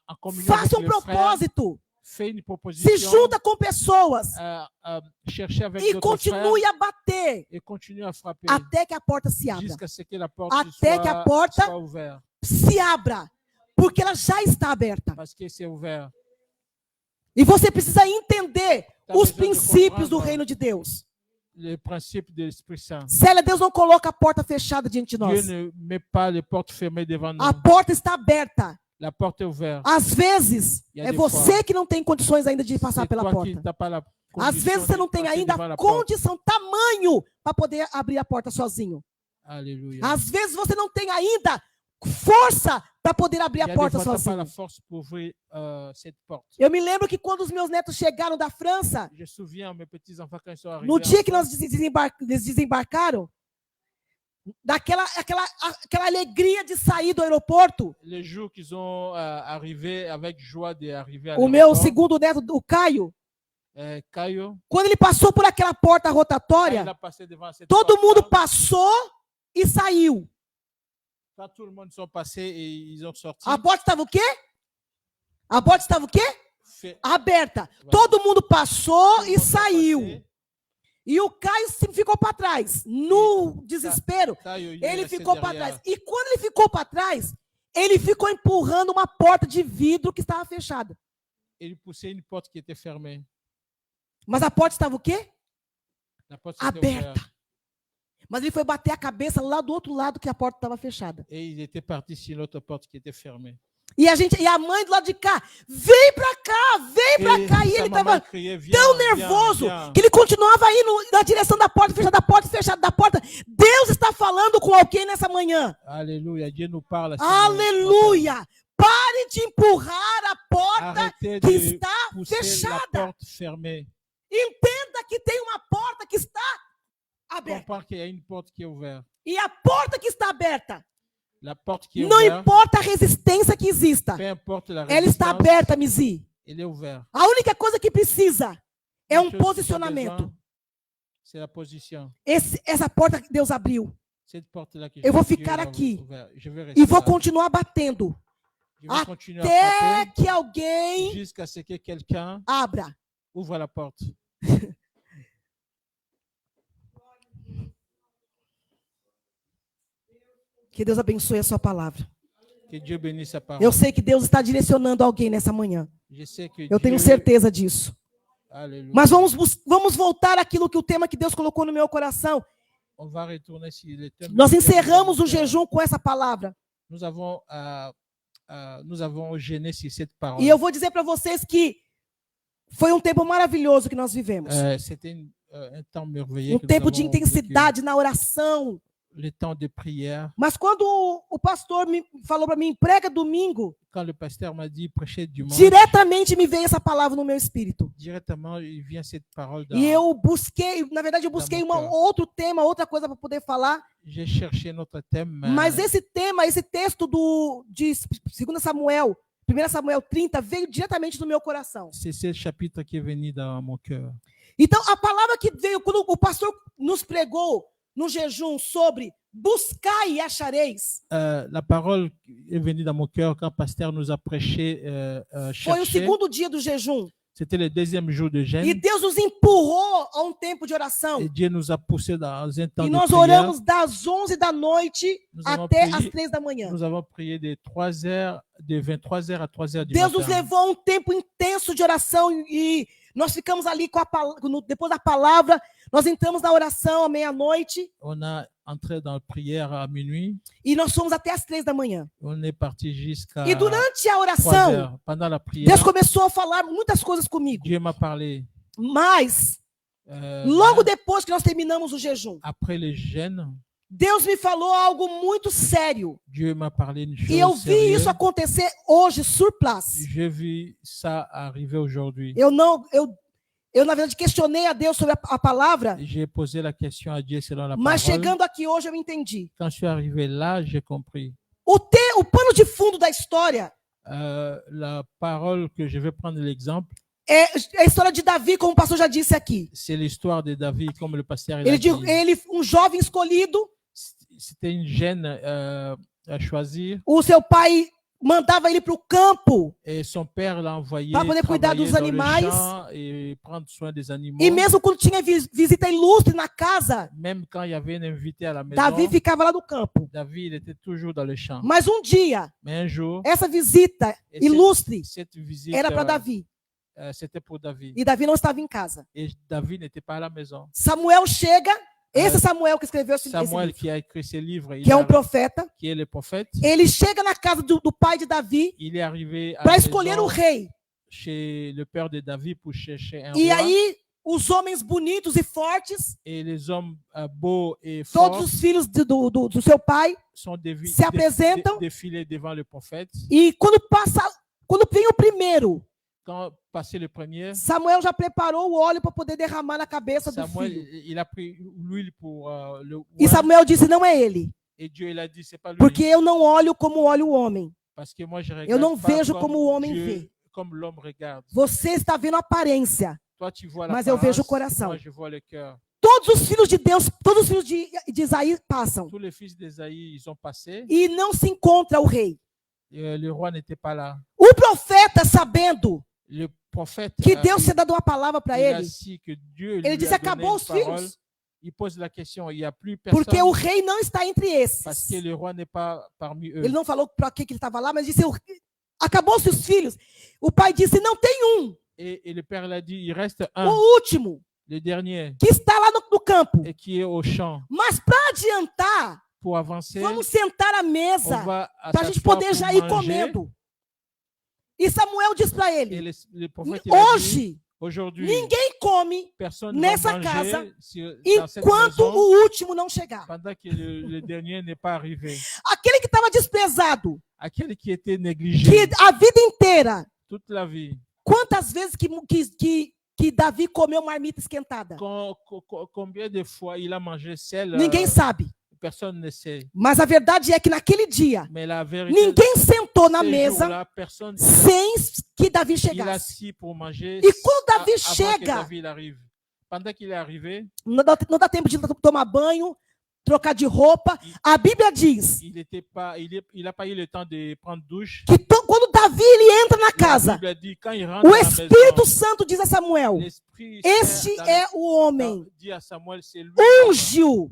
en communion Faça avec um le frère, propósito, fais une se proposition, junta com pessoas cherchez avec e d'autres frères continue a bater et continue à frapper até que a porta se abra. jusqu'à ce que la porte Até que a porta soit ouverte, se abra, porque ela já está aberta. parce que c'est ouvert. E você precisa entender Tá os precisando princípios do compreender. reino de Deus. Le principe de l'Esprit Saint. Célia, Deus não coloca a porta fechada diante de Dieu nós. ne met pas les portes fermées devant nous. A porta está aberta. La porte est ouverte. Às vezes, E a é de você fora. que não tem condições ainda de passar C'est pela toi qui porta. n'as pas la Às condition vezes você de não tem passer ainda devant a la porte. condição, tamanho, para poder abrir a porta sozinho. Alléluia. Às vezes você não tem ainda força para poder abrir Il y a a porta des fois, tu n'as pas sozinho. la force pour ouvrir cette porte. Eu me lembro que quando os meus netos chegaram da França, Je me souviens, mes petits-enfants, quand ils sont arrivés no en dia que France, eles desembarcaram, aquela alegria de sair do aeroporto, les jours qu'ils ont arrivé avec joie d'arriver à o meu l'aéroport, segundo neto, o Caio, Caio, quando ele passou por aquela porta quand il rotatória, a passé devant cette todo porte-là, mundo passou e saiu. quand tout le monde sont passés et ils ont sorti, A porta estava o quê? A porta estava o quê? fait- Aberta. Vai. Todo mundo passou tout le e monde sont saiu. passés, E o Caio ficou para trás. No desespero, Caio, il est ele resté ficou para derrière. trás. E quando ele ficou para trás, ele ficou empurrando uma porta de vidro que estava fechada. Il poussait une porte qui était fermée. Mas a porta estava o quê? La porte était Aberta. ouverte. Mas ele foi bater a cabeça lá do outro lado que a porta estava fechada. Et il était parti sur l'autre porte qui était fermée. E a mãe do lado de cá, vem para cá, vem para cá. E sa ele maman estava criait, viens, tão viens, nervoso viens. que ele continuava indo na direção da porta fechada da porta. Deus está falando com alguém nessa manhã. Alléluia, Dieu nous parle. Aleluia! Pare de empurrar a porta Arrêtez que de está pousser la fechada. porte fermée. Entenda que tem uma porta que está aberta. Comprends qu'il y a une porte qui est ouverte. E a porta que está aberta, La porte qui est não ouverte, importa a resistência que exista, peu importe la ela está résistance, aberta, Mizi. elle est ouverte. A única coisa que precisa é um Une chose dont posicionamento. besoin, c'est la position. Essa porta que Deus abriu. Cette porte-là que Eu vou Dieu ficar a aqui ouverte. Je vais E rester vou là. continuar batendo Je vais continuer à até frapper que alguém jusqu'à ce que quelqu'un abra. ouvre la porte. Que Deus abençoe a sua palavra. Que Dieu bénisse sa parole. Eu sei que Deus está direcionando alguém nessa manhã. Je sais que Eu tenho Dieu- certeza disso. Alléluia. Mas vamos voltar àquilo que o tema que Deus colocou no meu coração. On va retourner sur le thème. Nós que Dieu nous a encerramos o montré. jejum com essa palavra. Nous avons jeûné sur cette parole. E eu vou dizer para vocês que foi um tempo maravilhoso que nós vivemos. C'était un temps merveilleux. Um que nous tempo de avons vécu. intensidade na oração. Le temps de prière. Mas quando o pastor me falou para mim, prega domingo, Quand le pasteur m'a dit prêcher dimanche, diretamente me veio essa palavra no meu espírito. directement, il vient cette parole dans. E eu busquei, na verdade, eu busquei outro tema, outra coisa para poder falar. J'ai cherché notre thème. Mas esse tema, esse texto de 2 Samuel, 1 Samuel 30, veio diretamente do meu coração. C'est ce chapitre qui est venu dans mon cœur. Então, a palavra que veio, quando o pastor nos pregou no jejum sobre buscar e achareis, La parole est venue dans mon cœur quand le pasteur nous a prêché. foi o Chercher. segundo dia do jejum. C'était le deuxième jour de jeûne. E Deus nos empurrou a um tempo de oração. Et Dieu nous a poussés dans un temps E de nós prière. oramos das 11 da noite Nous avons até prié. as 3 da manhã. Nous avons prié de 3h, de 23h à 3h du Deus nos matin. levou a um tempo intenso de oração e nós ficamos ali com depois da palavra, nós entramos na oração à meia-noite On a entré dans la prière à minuit. e nós fomos até as 3 da manhã. On est parti jusqu'à E durante a 3 oração, heures. Pendant la prière, Deus começou a falar muitas coisas comigo. Dieu m'a parlé. Mas, logo Voilà. depois que nós terminamos o jejum, Après le jeûne, Deus me falou algo muito sério. Dieu m'a parlé une chose E eu vi sérieuse. isso acontecer hoje, sur place. J'ai vu ça arriver aujourd'hui. Eu, na verdade, questionei a Deus sobre a palavra, J'ai posé la question à Dieu selon la mas parole. chegando aqui hoje eu entendi. Quand je suis arrivé là, j'ai compris. O pano de fundo da história La parole que je vais prendre l'exemple, É a história de Davi, como o pastor já disse aqui. c'est l'histoire de David, comme le pasteur il a Ele, dit. ele, um jovem escolhido, C'était une gêne à choisir. o seu pai mandava ele para o campo, Et son père l'a envoyé para poder cuidar travailler dos dans le animais. champ et prendre soin des animaux. E mesmo quando tinha visita ilustre na casa, Même quand il y avait un invité à la maison, Davi ficava lá no campo. David il était toujours dans le champ. Mas um dia, Mais un jour, essa visita et ilustre cette visite, era para Davi. C'était pour David. E Davi não estava em casa. Et David n'était pas à la maison. Samuel chega, esse Samuel que escreveu esse Samuel livro, qui a écrit ce livre, que é um profeta, qui est le prophète, ele chega na casa do pai de Davi il est arrivé à para la escolher o maison rei. chez le père de David pour chercher un E roi. aí, os homens bonitos e fortes, Et les hommes beaux et todos forts os filhos do seu pai, sont se apresentam. défilés devant le prophète. E quando vem o primeiro, Quand passé le premier, Samuel já preparou o óleo para poder derramar na cabeça do Samuel filho. il a pris l'huile pour le E oint. Samuel disse, não é ele, Et Dieu il a dit c'est pas lui, porque eu não olho como olha o homem. parce que moi je regarde Eu não pas vejo comme como o homem Dieu, vê. comme l'homme regarde. Você está vendo a aparência, Toi tu vois mas eu vejo o l'apparence, coração. moi je vois le cœur. Todos os filhos de Deus, todos os filhos de Isaí passam. Tous les fils d'Ésaïe ils ont passé. E não se encontra o rei. Le roi n'était pas là. O profeta, sabendo Le prophète que Deus tinha dado uma palavra para il a ele, su que Dieu lui ele a disse, donné acabou une os parole. filhos, Il pose la question, il n'y a plus personne porque o rei não está entre parce esses. que le roi n'est pas parmi eux. Ele não falou para que ele estava lá, mas disse, acabou-se os filhos. O pai disse, não tem um, Et le père l'a dit, il reste un, o último, le dernier, que está lá no campo. et qui est au champ. Mas para adiantar, Pour avancer, vamos sentar à on mesa va para a gente s'asseoir poder pour já ir manger. comendo. E Samuel diz para Et ele, le prophète il a dit, hoje aujourd'hui, ninguém come personne ne nessa va manger casa dans cette enquanto maison o último não chegar. pendant que le dernier n'est pas arrivé. Aquele que estava desprezado, Aquele qui était négligé que a vida inteira, toute la vie. quantas vezes que Davi comeu marmita esquentada? Combien de fois il a mangé celle, Ninguém sabe. personne ne sait. Mas a verdade é que naquele dia, Mais la vérité, ninguém sentou na ce mesa jour-là, personne sem que Davi il chegasse. assis pour manger E quando Davi avant que chega, David arrive. Pendant qu'il est arrivé, não dá tempo de tomar banho, trocar de roupa. A Bíblia diz il n'a pas eu le temps de prendre douche. que quando Davi ele entra na La casa, Bible dit, quand il rentre o à la Espírito maison, Santo diz a Samuel, l'Esprit este Saint é o homem, dit à Samuel, c'est lui, ungiu.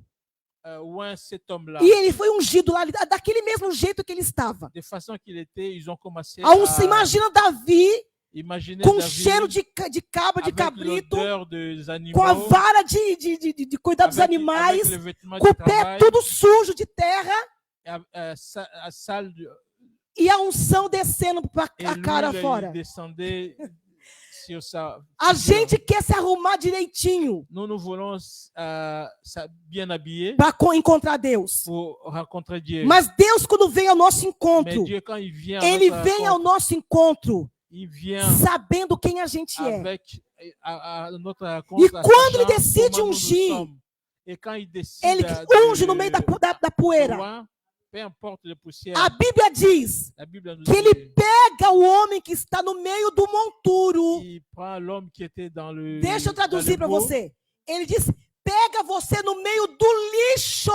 oint cet homme-là. E ele foi ungido lá, daquele mesmo jeito que ele estava. De façon qu'il était, ils ont commencé Imagina Davi imaginer com David cheiro de cabra, de avec cabrito, l'odeur des animaux, com a vara de cuidar dos avec animais, le vêtement com de o pé travail, tudo sujo de terra à salle e a unção descendo para et a cara lui, fora. il descendait sur sa A figure. gente quer se arrumar direitinho Nous voulons bien habillés para encontrar Deus. pour rencontrer Dieu. Mas Deus, quando vem ao nosso Mais encontro, Dieu, quand il vient, à Ele notre vem ao rencontre, nosso encontro il vient sabendo quem a gente é. avec à notre rencontre. E quando ele sachant decide comment nous ungir, sommes. Et quand il décide Ele unge no meio da poeira. loin, peu importe le poussière, A Bíblia diz la Bible nous que ele dit, pega o homem que está no meio do monturo. il prend l'homme qui était dans le Deixa eu traduzir para dans le pot, você. Ele diz: pega você no meio do lixo.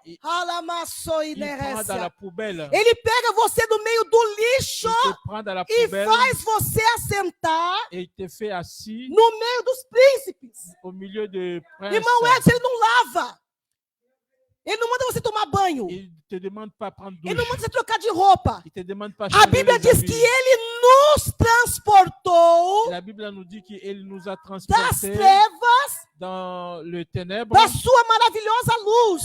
il Alamaçoi prend dans la nerécia. poubelle. Ele pega você no meio do lixo Il te prend dans la e poubelle faz você assentar et il te fait assis no meio dos príncipes. au milieu de princes. Irmão Edson, ele não lava. Ele não manda você tomar banho. Il te demande pas prendre Ele douche. não manda você trocar de roupa. Il te demande pas A changer Bíblia les diz habits. que ele nos transportou La Bible nous dit qu'il nous a das transportés trevas dans le ténèbre da sua maravilhosa luz.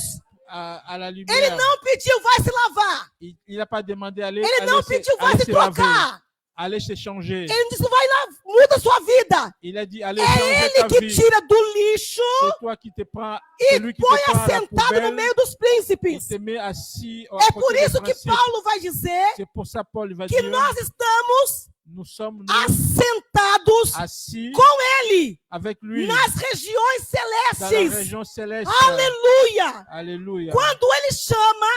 à la lumière. Ele não pediu, vai se lavar. Il n'a pas demandé aller, Ele não pediu, vai se laver, trocar. aller se changer. Ele disse, vai lá, muda a sua vida. Il a dit, allez É changer ele ta que vie. tira do lixo C'est toi qui te prends, e c'est lui qui põe te prend à la assentado no poubelle. meio dos Il príncipes. te met assis à É côté por des isso que principes. Paulo vai dizer C'est pour ça Paul va que dire, nós estamos nous sommes assentados assis com ele avec lui nas regiões dans la celestes. région céleste. Aleluia! Alléluia. Quando ele chama,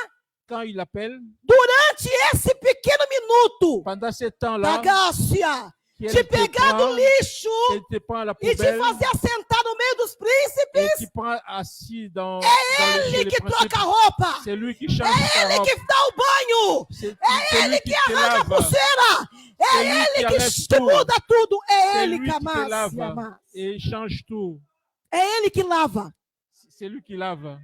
Quand il appelle, durante esse pequeno minuto, Pendant ce temps-là, Tagácia, qu'elle te te pegar do prend, lixo qu'elle te prend à la e te poubelle fazer assentar no meio dos et príncipes, qui prend assis dans chez ele les que principes. troca a roupa, C'est lui qui change ta ele robe. que dá o banho, C'est ele lui que qui te arranca a lave. pulseira, C'est é lui ele qui que enlève te tout. muda tudo, é C'est ele lui que qui te amassa, lave et change tout. é ele que lava. C'est lui qui lave.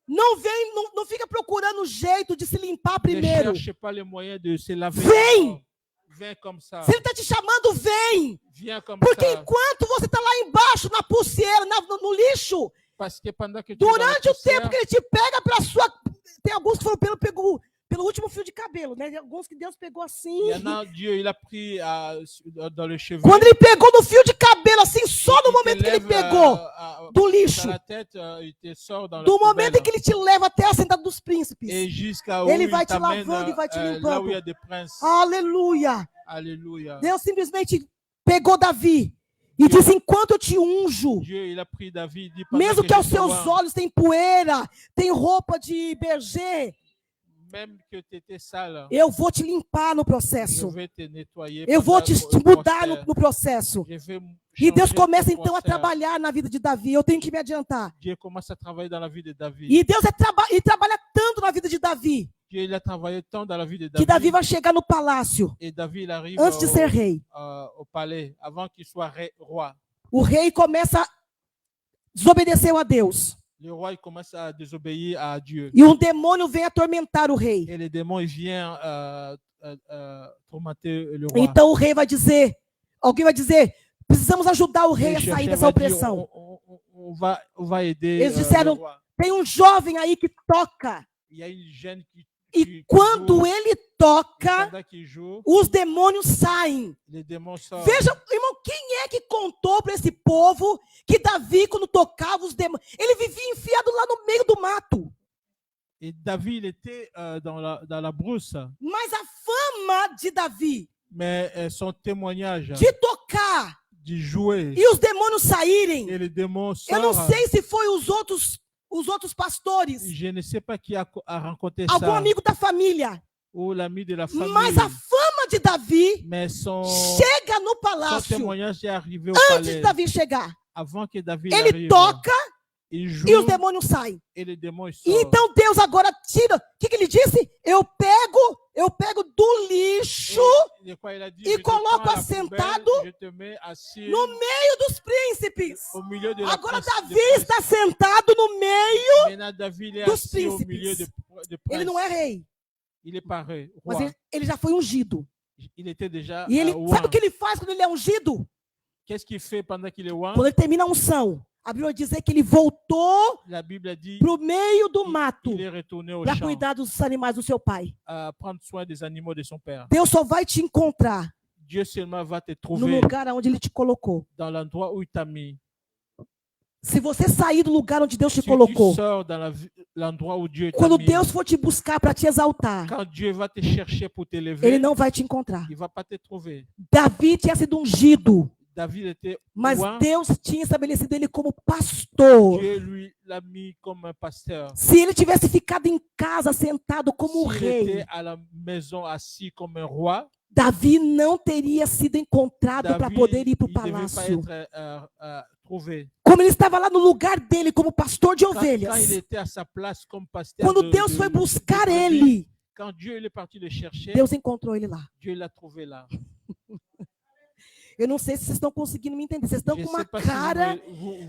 Não vem, não fica procurando jeito de se limpar Ne primeiro. cherche pas les moyens de se laver. Vem! d'abord. Viens comme ça. Se ele está te chamando, vem. Viens comme Porque ça. enquanto você está lá embaixo, na pulseira, no lixo, Parce que pendant que tu es dans la durante o tempo poussière, que ele te pega para sua... Tem alguns que foram pelo último fio de cabelo, né? Alguns que Deus pegou assim. il y en a, Dieu, il a pris dans le cheveu. Quando ele pegou no fio de cabelo, assim, só no il te momento que ele lève, pegou do dans lixo, la tête, il te sort dans la do poubelle. momento em que ele te leva até a sentada dos príncipes. Et jusqu'à où Ele il vai te t'amène, lavando e vai te là où limpando. il y a des princes. Aleluia! Alléluia. Deus simplesmente pegou Davi e disse: enquanto eu te unjo, Dieu, il a pris David. Dit, pendant mesmo que aos je te seus oins, olhos tem poeira, tem roupa de berger, même que tu étais sale, eu vou te limpar no je processo. vais te nettoyer. Eu vou te pendant mudar le no processo. Je vais E Deus changer começa ton então a procès. trabalhar na vida de Davi. Eu tenho que me adiantar. Dieu commence à travailler dans la vie de David. E Deus trabalha tanto na vida de Davi, Dieu, il a travaillé tant dans la vie de que David. Davi vai chegar no palácio Et David, il arrive antes de ser rei. au palais, avant qu'il soit roi. O rei começa, desobedeceu a Deus. Le roi, il commence à désobéir à Dieu. E um demônio vem atormentar o rei. Et les démons, ils viennent tourmenter le roi. Então o rei vai dizer, alguém vai dizer, precisamos ajudar o rei a Et sair chacun dessa va dire, opressão. on va aider Eles disseram, le roi. tem um jovem aí que toca. Il y a une jeune qui E quando joue, ele et toca, pendant qu'il joue, os demônios saem. les démons sortent. Veja, irmão, quem é que contou para esse povo que Davi, quando tocava os demônios, ele vivia enfiado lá no meio do mato. Et David, il était dans la brousse. Mas a fama de Davi Mais son témoignage de tocar de jouer e os demônios saírem, et les démons eu não sortent. sei se foi os outros pastores, Je ne sais pas qui a rencontré algum ça, amigo da família, ou l'ami de la famille, mas a fama de Davi mais son chega no palácio témoignage est arrivé au antes de palais. Davi chegar. Avant que David Ele arrive, toca il joue e os demônios saem. et les démons ils E sortent. então Deus agora tira. O que ele disse? Eu pego do lixo Et de quoi il a dit, e je te coloco prends à la assentado poubelle, je te mets assis no meio dos príncipes. au milieu de la Agora prince- Davi des está sentado no meio. princes. Maintenant, David est dos assis au príncipes. milieu de Ele princes. não é rei, Il est pareil, mas roi. ele já foi ungido. Il était déjà E ele oint. sabe o que ele faz quando ele é ungido? Qu'est-ce qu'il fait pendant qu'il est oint? Quando ele termina a unção, a Bíblia diz que ele voltou La Bible a dit para o meio do mato qu'il est retourné au para champ cuidar dos animais do seu pai. à prendre soin des animaux de son père. Deus só vai te encontrar Dieu seulement va te no trouver lugar onde ele te colocou. dans l'endroit où il t'a mis. Se você sair do lugar onde Deus te Si tu colocou, sors dans l'endroit où Dieu t'a quando mis, Deus for te buscar para te exaltar, quand Dieu va te chercher pour ele t'élever, não vai te encontrar. il ne va pas te trouver. Davi tinha sido ungido, David était mas oint. Deus tinha estabelecido ele como pastor. Dieu lui l'a mis comme un pasteur. Se ele tivesse ficado em casa sentado como S'il rei, était à la maison assis comme un roi, Davi não teria sido encontrado para David poder ir para o il ne devait pas palácio. être trouvé. Como ele estava lá no lugar dele como pastor de Quand il ovelhas, était à sa place comme pasteur, quando de- Deus de- foi de buscar brebis, ele, quand Dieu il est parti le chercher, Deus encontrou ele lá. Dieu l'a trouvé là. Eu não sei se vocês estão conseguindo me entender. Vocês estão Je com sais uma pas si cara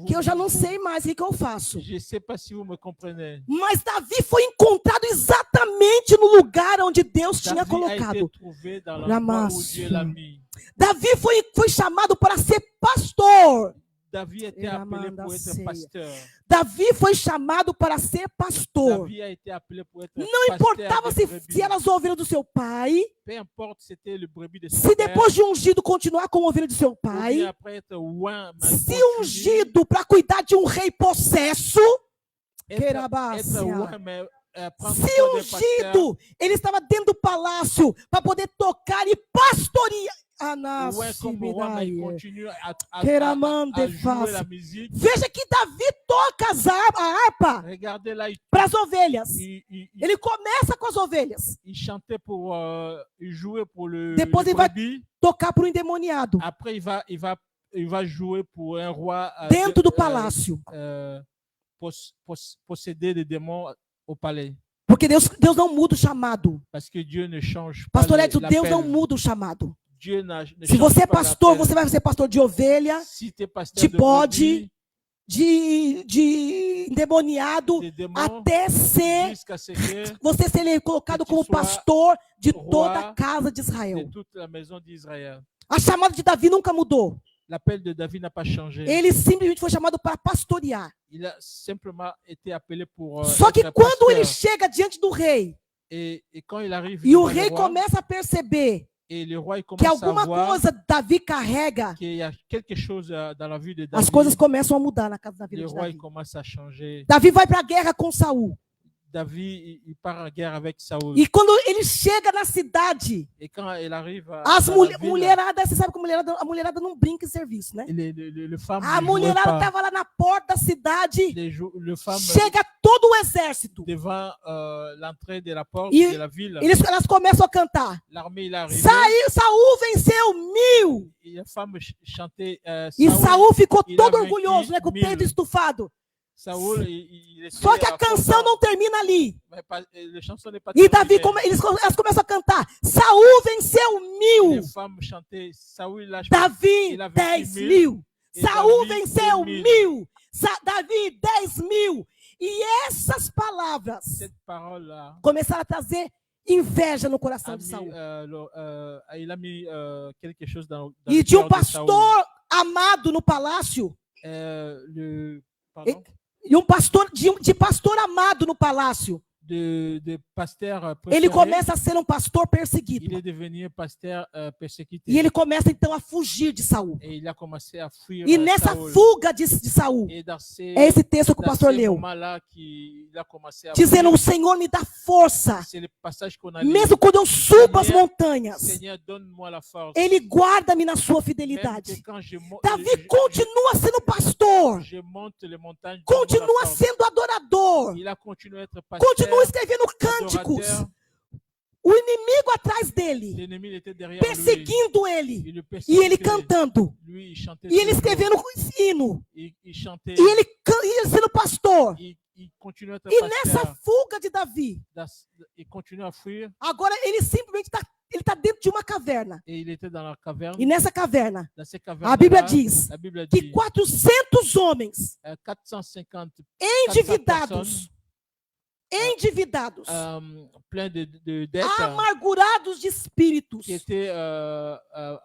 que eu já não sei mais o que eu faço. Je ne sais pas si vous me comprenez. Mas Davi foi encontrado exatamente no lugar onde Deus tinha David a été colocado. trouvé dans l'endroit où Dieu l'a mis. Davi foi chamado para ser pastor. David a été appelé pour être pasteur. Davi foi chamado para ser pastor. David a été appelé pour être Não pasteur importava des se brebis. eram as ovelhas do seu pai, Peu importe c'était le brebis de son se père, depois de ungido continuar como ovelha do seu ou pai, bien après être oint, mais se continue, ungido para cuidar de um rei possesso, être Querabácia. oint, mais prendre se soin des pasteurs. ungido, ele estava dentro do palácio para poder tocar e Ou est comme roi, mais il continue à jouer la musique. Veja que Davi toca a harpa Regardez là, para as ovelhas. il Ele começa com as ovelhas, chantait pour, il jouait pour le Depois ele vai brebis. tocar para o endemoniado Après, il va jouer pour un roi dentro do palácio. Posséder des démons au palais. Porque Deus não muda o chamado. Parce que Dieu ne change pas Pastor Edson, l'appel. Deus não muda o chamado. Dieu ne Se change você é pas pastor, l'appel. você vai ser pastor de ovelha, Si t'es pasteur de de bode, brebis, de endemoniado, des démons, até ser jusqu'à ce que você ser colocado Que tu como sois pastor de roi toda a casa de de Israel. toute la maison d'Israël. A chamada de Davi nunca mudou. L'appel de David n'a pas changé. Ele simplesmente foi chamado para pastorear. Il a simplement été appelé pour Só que être quando pasteur. ele chega diante do rei Et quand il arrive e o devant le rei roi, começa a perceber et le roi il que commence à alguma voir coisa Davi carrega, qu'il y a quelque chose dans la vie de as David, coisas começam a mudar na casa da vida le de roi il Davi. commence à changer. Davi vai para a guerra com Saul. David il part en guerre avec Saoul. E quando ele chega na cidade, Et quand il arrive as dans la ville, mulherada, você sabe que a mulherada não brinca em serviço, né? le femme A ne jouait mulherada pas. estava lá na porta da cidade, Le femme chega todo o exército. devant l'entrée de la porte E de la ville, elas começam a cantar. l'armée il est arrivé. Saul venceu 1000. Et la femme chantait E Saul ficou il todo avait orgulhoso, né, com o 1000. peito estufado. Saoul, il était Só que a canção content, não termina ali. mais la chanson n'est pas E Davi, terminée. elas começam a cantar. Saul venceu 1000. Les femmes chantaient Saoul il a Davi, il avait 10 10 000. mil. E Saul Davi, venceu 10 000. 1000. Davi, 10 mil. E essas palavras Cette parole-là começaram a trazer inveja no coração a de mis, Saul. il a mis quelque chose dans E le de um cœur de Saoul. pastor amado no palácio. Pardon? E um pastor, de pastor amado no palácio. De pasteur Ele préféré, começa a ser um pastor il perseguido. est devenu un pasteur persécuté. E ele começa então a fugir de Saul. Et il a commencé à fuir E nessa Saoul. fuga de Saul, Et dans ces, é esse texto que o dans pastor ces leu. moments-là qu'il a commencé à Dizendo, fuir. o Senhor me dá força. C'est le passage qu'on a lu. Mesmo quando eu subo as montanhas, Seigneur, donne-moi la force. Ele guarda-me na sua Même fidelidade. que quand Davi continua sendo pastor. je monte les montagnes, donne-moi la Continua force. sendo adorador. Il a continué à être pasteur, Continua escrevendo cânticos. adorateur. O inimigo atrás dele, L'ennemi était derrière lui. perseguindo ele. Il le E ele persécutait. cantando. Lui, il chantait E ele toujours. escrevendo hino. Il chantait. E ele sendo pastor. Il continuait à être E pasteur. nessa fuga de Davi, Il continuait à fuir agora ele simplesmente está dentro de uma caverna. et il était dans la caverne. E nessa caverna, Dans ces cavernes, a Bíblia diz la Bible que dit 400 homens 450 endividados, pleins de dettes amargurados de espíritos qui étaient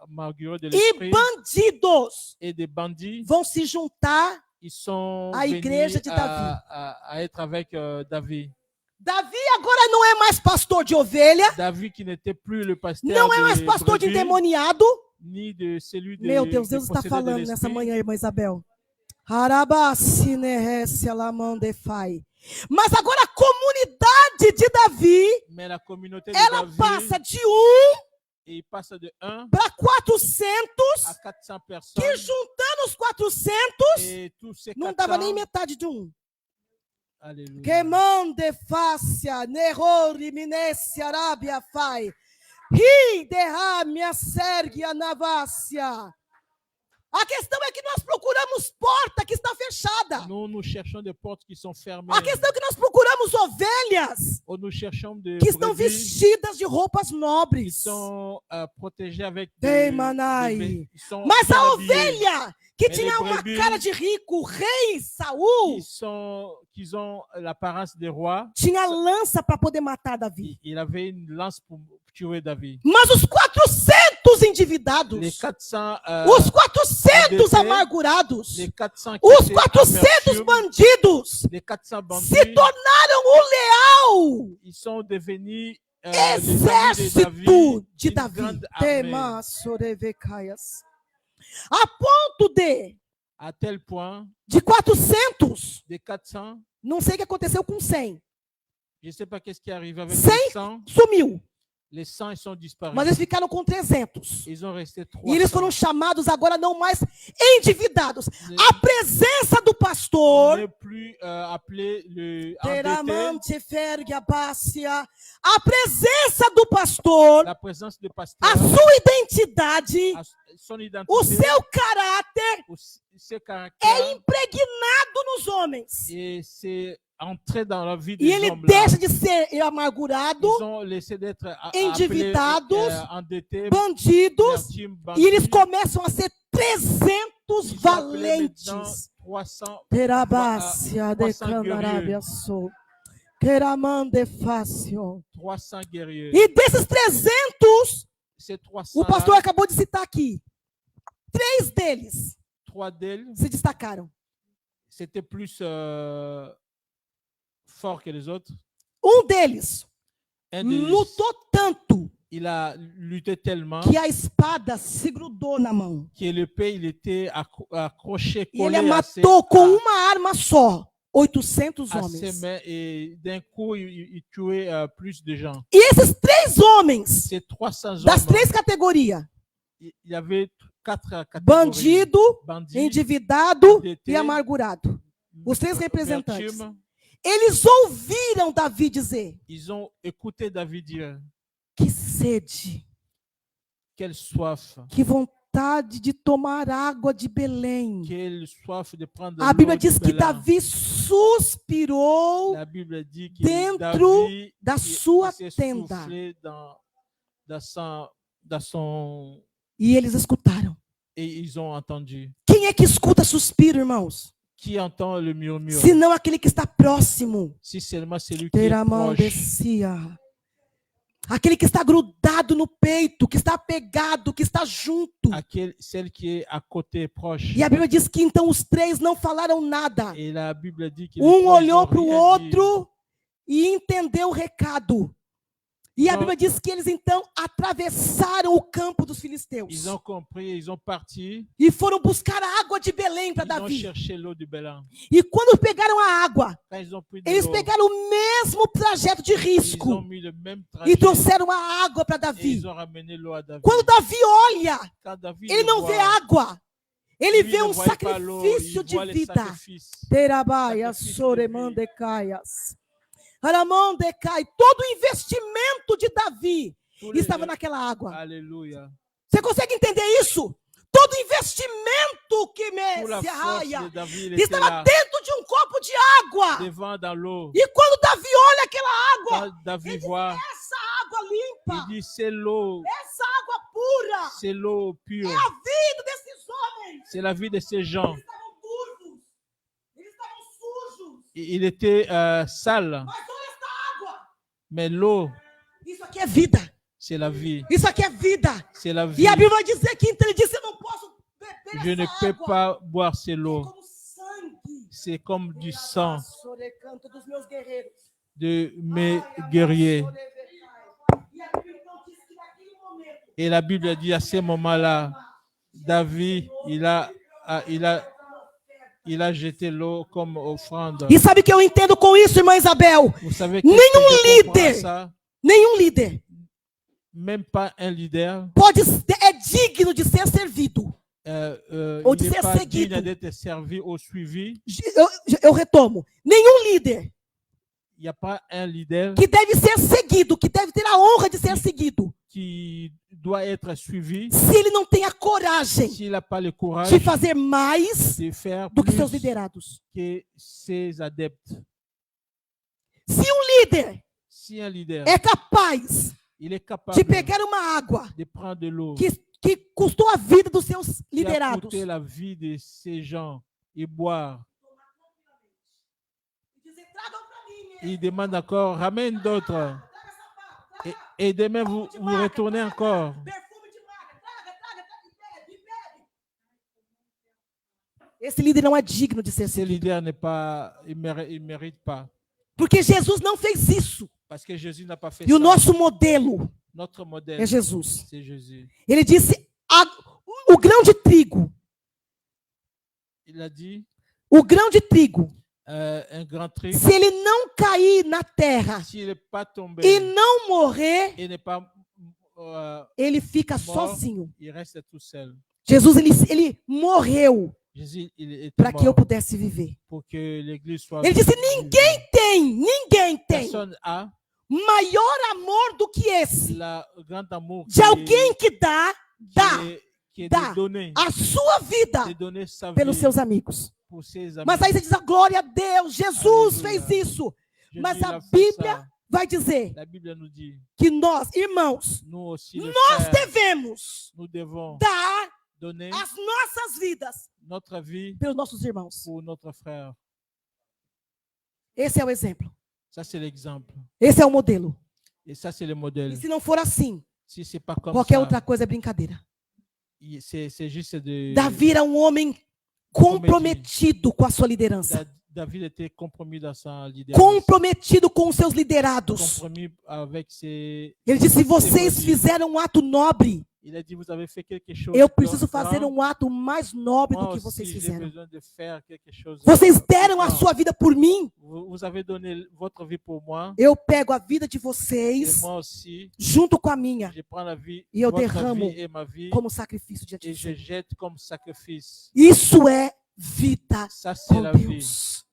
amargurés de e l'esprit bandidos et des bandits. vão se juntar. Ils sont A igreja venus de Davi. à être avec David. Davi agora não é mais pastor de ovelha, David qui n'était plus le pasteur não é mais de pastor de brebis, endemoniado. ni de celui de Meu Deus, de Deus está possédé de falando l'esprit. nessa manhã, irmã Isabel. Mas agora a comunidade de Davi, Mais la communauté de ela David, passa de et il passe de 1 para 400, à 400 personnes. que juntando os 400, Et tous ces não dava 400, nem metade de um. alléluia. Queimande fácia, nerori minécia, arábia fai. Ri derrame a sérgia navácia. A questão é que nós procuramos porta que está fechada. Nous cherchons des portes qui sont fermées. A questão é que nós procuramos ovelhas Ou nous cherchons des que estão brebis vestidas de roupas qui nobres. sont protégées avec Ei, des manai. ils sont Mas bien a habillés, ovelha que Ele tinha uma proibiu. cara de rico, o rei Saul, qui ont l'apparence des rois. tinha lança para poder matar Davi. Il avait une lance pour tuer David. Mas os 400 endividados, Les 400 os 400 endettés, amargurados, les 400 qui os étaient 400 amertumes, bandidos les 400 bandits, se tornaram o leal ils sont devenus les amis de exército de une Davi. grande armée. Tema sorevecaias. A ponto À tel point, de 400, des 400, não sei o que aconteceu com 100, je ne sais pas qu'est-ce qui arrive avec 100 les 100, sumiu. Les 100 ils sont disparus. Mas eles ficaram com 300. Ils ont resté E eles 300. foram chamados agora não mais endividados. Ne- A presença do On pastor, n'est plus appelé le endetté. Teramante fergue a bácia. A presença do pastor, La présence du a pasteur, sua identidade, son o identité, seu caráter ses é caractères, impregnado nos homens. et c'est entré dans la vie E des ele hommes. deixa de ser amargurado, Ils ont laissé d'être endividados, endettés, bandidos, merdimes, e eles bandits. começam a ser 300 Ils sont appelés maintenant valentes. 300 Terabácia de 300 guerreiros. Candarábia Sul. Queramande fácil. 300 guerriers. E desses 300, Ces 300 o pastor acabou de citar aqui. 3 deles 3 d'elles, se destacaram. c'était plus fort que les autres. Deles Un d'eux, lutou tanto il a lutté tellement que a espada se grudou na mão. que l'épée, il était accroché, E ele collé matou com uma arma só 800 à ses homens. mains et d'un coup, il tuait plus de gens. E esses 3 homens, Ces 300 das hommes, 3 categorias, il y avait 4 catégories. bandido, Bandits, endividado endetté, e amargurado. Os 3 representantes. mertimes. Eles ouviram Davi dizer: Ils ont écouté David dire, que sede, quelle soif, que vontade de tomar água de Belém. quelle soif de prendre A Bíblia l'eau du diz que Belém. Davi suspirou La Bible dit que dentro David da il sua s'est tenda. soufflé dans son... E eles escutaram. Et ils ont entendu. Quem é que escuta suspiro, irmãos? Qui entend le murmure? Senão aquele que está próximo. Si seulement celui qui est Ter a mão proche. descia. Aquele que está grudado no peito, que está pegado, que está junto. Celle qui est à côté, proche. E a Bíblia diz que então os 3 não falaram nada. Et la Bible dit que Olhou para o outro e entendeu o recado. E a Bíblia diz que eles então atravessaram o campo dos filisteus. Ils ont compris, ils ont parti. E foram buscar a água de Belém para Ils ont Davi. cherché l'eau du Belém. E quando pegaram a água, Quand ils ont pris de eles l'eau, pegaram o mesmo trajeto de ils ont risco mis le même e trajet. trouxeram a água para Et Davi. ils ont ramené l'eau à David. Quando Davi olha, Quand David ele le não voit, vê água, ele lui vê ne um voit pas l'eau, sacrifício il de voit les vida. sacrifices. Terabaia, Sacrifício de soremandecaias. Aramondecai. Todo o investimento de Davi Tous les- estava naquela água. Alléluia. Você consegue entender isso? Todo investimento que Pour la me force arraia de David, il était estava là, dentro de um copo de água. devant dans l'eau. E quando Davi olha aquela água, Quand David voit, essa água il limpa, dit c'est l'eau, essa água pura, c'est l'eau pure. é a vida desses homens. C'est la vie de ces gens. Eles estavam turvos, eles estavam sujos. Il était sale, Mas olha essa água. mais l'eau, Isso aqui é vida. c'est la vie. Isso aqui é vida. C'est la vie. E a Bíblia vai dizer que então ele disse: eu não posso beber Je ne essa peux água. pas boire cette É eau. como sangue. C'est comme du sang Sorecanto dos meus guerreiros. de mes guerriers. E a Bíblia então diz que naquele momento Et la Bible dit à ce moment-là, David, il a jeté l'eau comme offrande. E sabe o que eu entendo com isso, irmã Isabel? Vous savez que líder. ça, Nenhum líder même pas un leader, é digno de ser servido. Ou de il n'est ser pas seguido. digne d'être servi ou suivi. Eu retomo. Nenhum líder Il n'y a pas un leader que deve ser seguido, que deve ter a honra de ser seguido, qui doit être suivi se ele não tem a coragem s'il n'a pas le courage de fazer mais de faire do que plus seus liderados. que ses adeptes. Se um líder Si un leader, é capaz il est capable de pegar uma água de prendre de l'eau que custou a vida dos seus qui a liderados coûté la vie de ces gens et boire, il demande encore, ramène d'autres. Et demain, vous retournez encore. Esse líder não é digno de ser Ce seguido. leader n'est pas, il mérite pas. Porque Jesus não fez isso. Parce que Jésus n'a pas fait E o ça. nosso modelo Notre modèle, é Jesus. c'est Jésus. Ele disse: o grão de trigo, Il a dit, o grão de trigo, un grand trigue, se ele não cair na terra s'il n'est pas tombé e não morrer, et n'est pas ele fica mort, sozinho. il reste tout seul. Jesus, ele morreu Jésus, il était para que eu mort pudesse viver. pour que l'Église soit Ele disse, vivante. ninguém tem Personne a maior amor do que esse. la grand amour De alguém que dá qui est dá de donner, a sua vida de donner sa vie pelos seus amigos. pour ses amis. Mas aí você diz, glória a Deus, Jesus Aleluia. fez isso. Jésus, Mas il a a fait Bíblia ça. vai dizer La Bible nous dit, que nós, irmãos, nous aussi, les nós frères, devemos nous devons dar donner as nossas vidas notre vie pelos nossos irmãos. pour notre frère. Esse é o exemplo. Ça, c'est l'exemple. Esse é o modelo. Et ça, c'est le E modèle. se não for assim, Si c'est pas comme qualquer ça, outra coisa é brincadeira. c'est juste de... Davi era um homem comprometido com a sua liderança. David était compromis dans sa liderança. Comprometido com os seus liderados. Compromis avec ses... Ele disse, se vocês fizeram um ato nobre, Il a dit, vous avez fait quelque chose. eu preciso de fazer grand. um ato mais nobre do Moi que vocês aussi, j'ai fizeram. besoin de faire quelque chose de Vocês deram a grand. sua vida por mim, Vous avez donné votre vie pour moi. eu pego a vida de Et vocês moi aussi, junto com a minha je prends la vie, E eu votre derramo vie et ma vie, como sacrifício diante et de je Deus. jette comme sacrifice. Isso é vida Ça, c'est com la vie. Deus.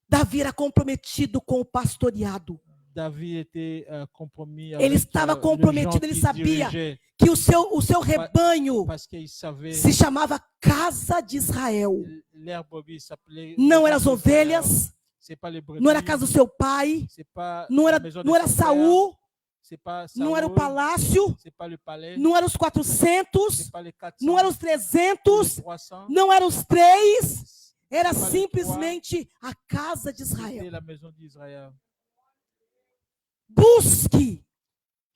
Davi era comprometido com o pastoreado. David était compromis avec Ele estava les comprometido, gens ele qu'il sabia dirigeait, que o seu rebanho parce qu'il savait se chamava Casa de Israel. l'air brebis s'appelait. Não eram as ovelhas, C'est pas les brebis. não era a casa do seu pai, C'est pas não la era, maison de não era son père, Saul, c'est pas não era o Saül, palácio, c'est pas le palais, não eram os c'est 400, pas les 400, não eram os les 300, 300, não eram os 3, era c'est pas les 3, simplesmente a casa de c'était Israel. la maison d'Israël. Busque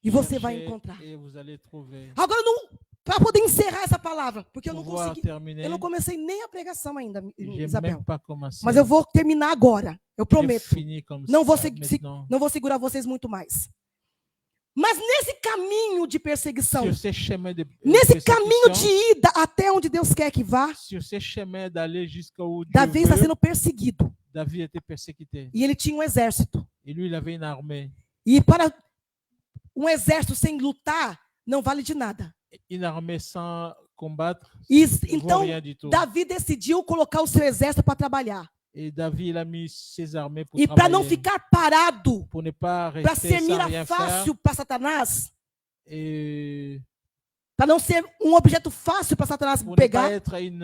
e você vai Cherchez encontrar. et vous allez trouver. Agora, para poder encerrar essa palavra, porque eu não Pouvoir consegui, terminer, eu não comecei nem a pregação ainda, j'ai Isabel. même pas commencé. Mas eu vou terminar agora, eu J'ai prometo. fini comme Não vou, ça maintenant. não vou segurar vocês muito mais. Mas nesse caminho de perseguição, Sur ces chemins de nesse caminho de persécution, ida até onde Deus quer que vá, sur ces chemins d'aller jusqu'où Dieu Davi está veut, sendo perseguido. David était persécuté. E ele tinha um exército. Et lui, il avait une armée. E para um exército sem lutar, não vale de nada. Une armée sans combattre, E, ne vaut então, rien du tout. Davi decidiu colocar o seu exército para trabalhar. Et David, il a mis ses armées pour E para não travailler, ficar parado, pour ne pas para rester ser sans mira rien fácil faire. para Satanás, Et para não ser um objeto fácil para Satanás pour ne pas pegar, être un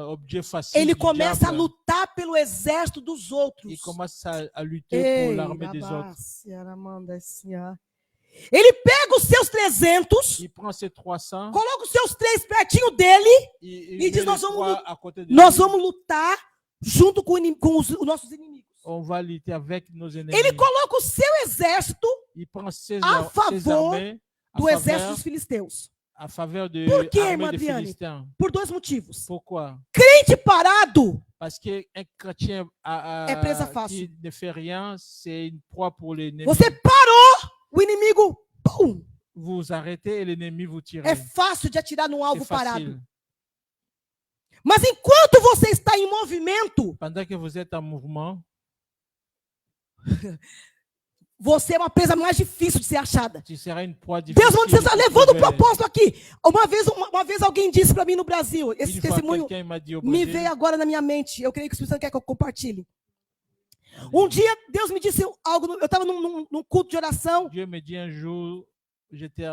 objet facile ele du começa a diable, lutar pelo exército dos outros. il commence à lutter pour l'armée des autres. Ele pega os seus 300, Il prend ses 300, coloca os seus 3 pertinho dele, il E met diz, les nós vamos 3 à côté de nós lui. vamos lutar junto com os nossos inimigos. On va lutter avec nos ennemis. Ele coloca o seu exército Il prend ses, a ses favor armées do exército dos filisteus. à faveur de Por quê, irmã l'armée des Adriane? Philistins. Por 2 motivos. Pourquoi? Crente parado Parce qu'un chrétien É presa fácil. qui ne fait rien, c'est une proie pour l'ennemi. Você parou, o inimigo, pum, Vous arrêtez et l'ennemi vous tire. é fácil de atirar num C'est alvo facile. parado. Mas enquanto você está em movimento, Pendant que vous êtes en mouvement, você é uma presa mais difícil de ser achada. tu seras une proie difficile. Deus manda dizer, de levando o trouver. propósito aqui. Uma vez alguém disse para mim no Brasil, esse Une fois, testemunho quelqu'un m'a dit au me Brésil, veio agora na minha mente. Eu creio que o Espírito Santo quer que eu compartilhe. Um dia, Deus me disse algo. Eu estava num culto de oração. Dieu me dit un jour, j'étais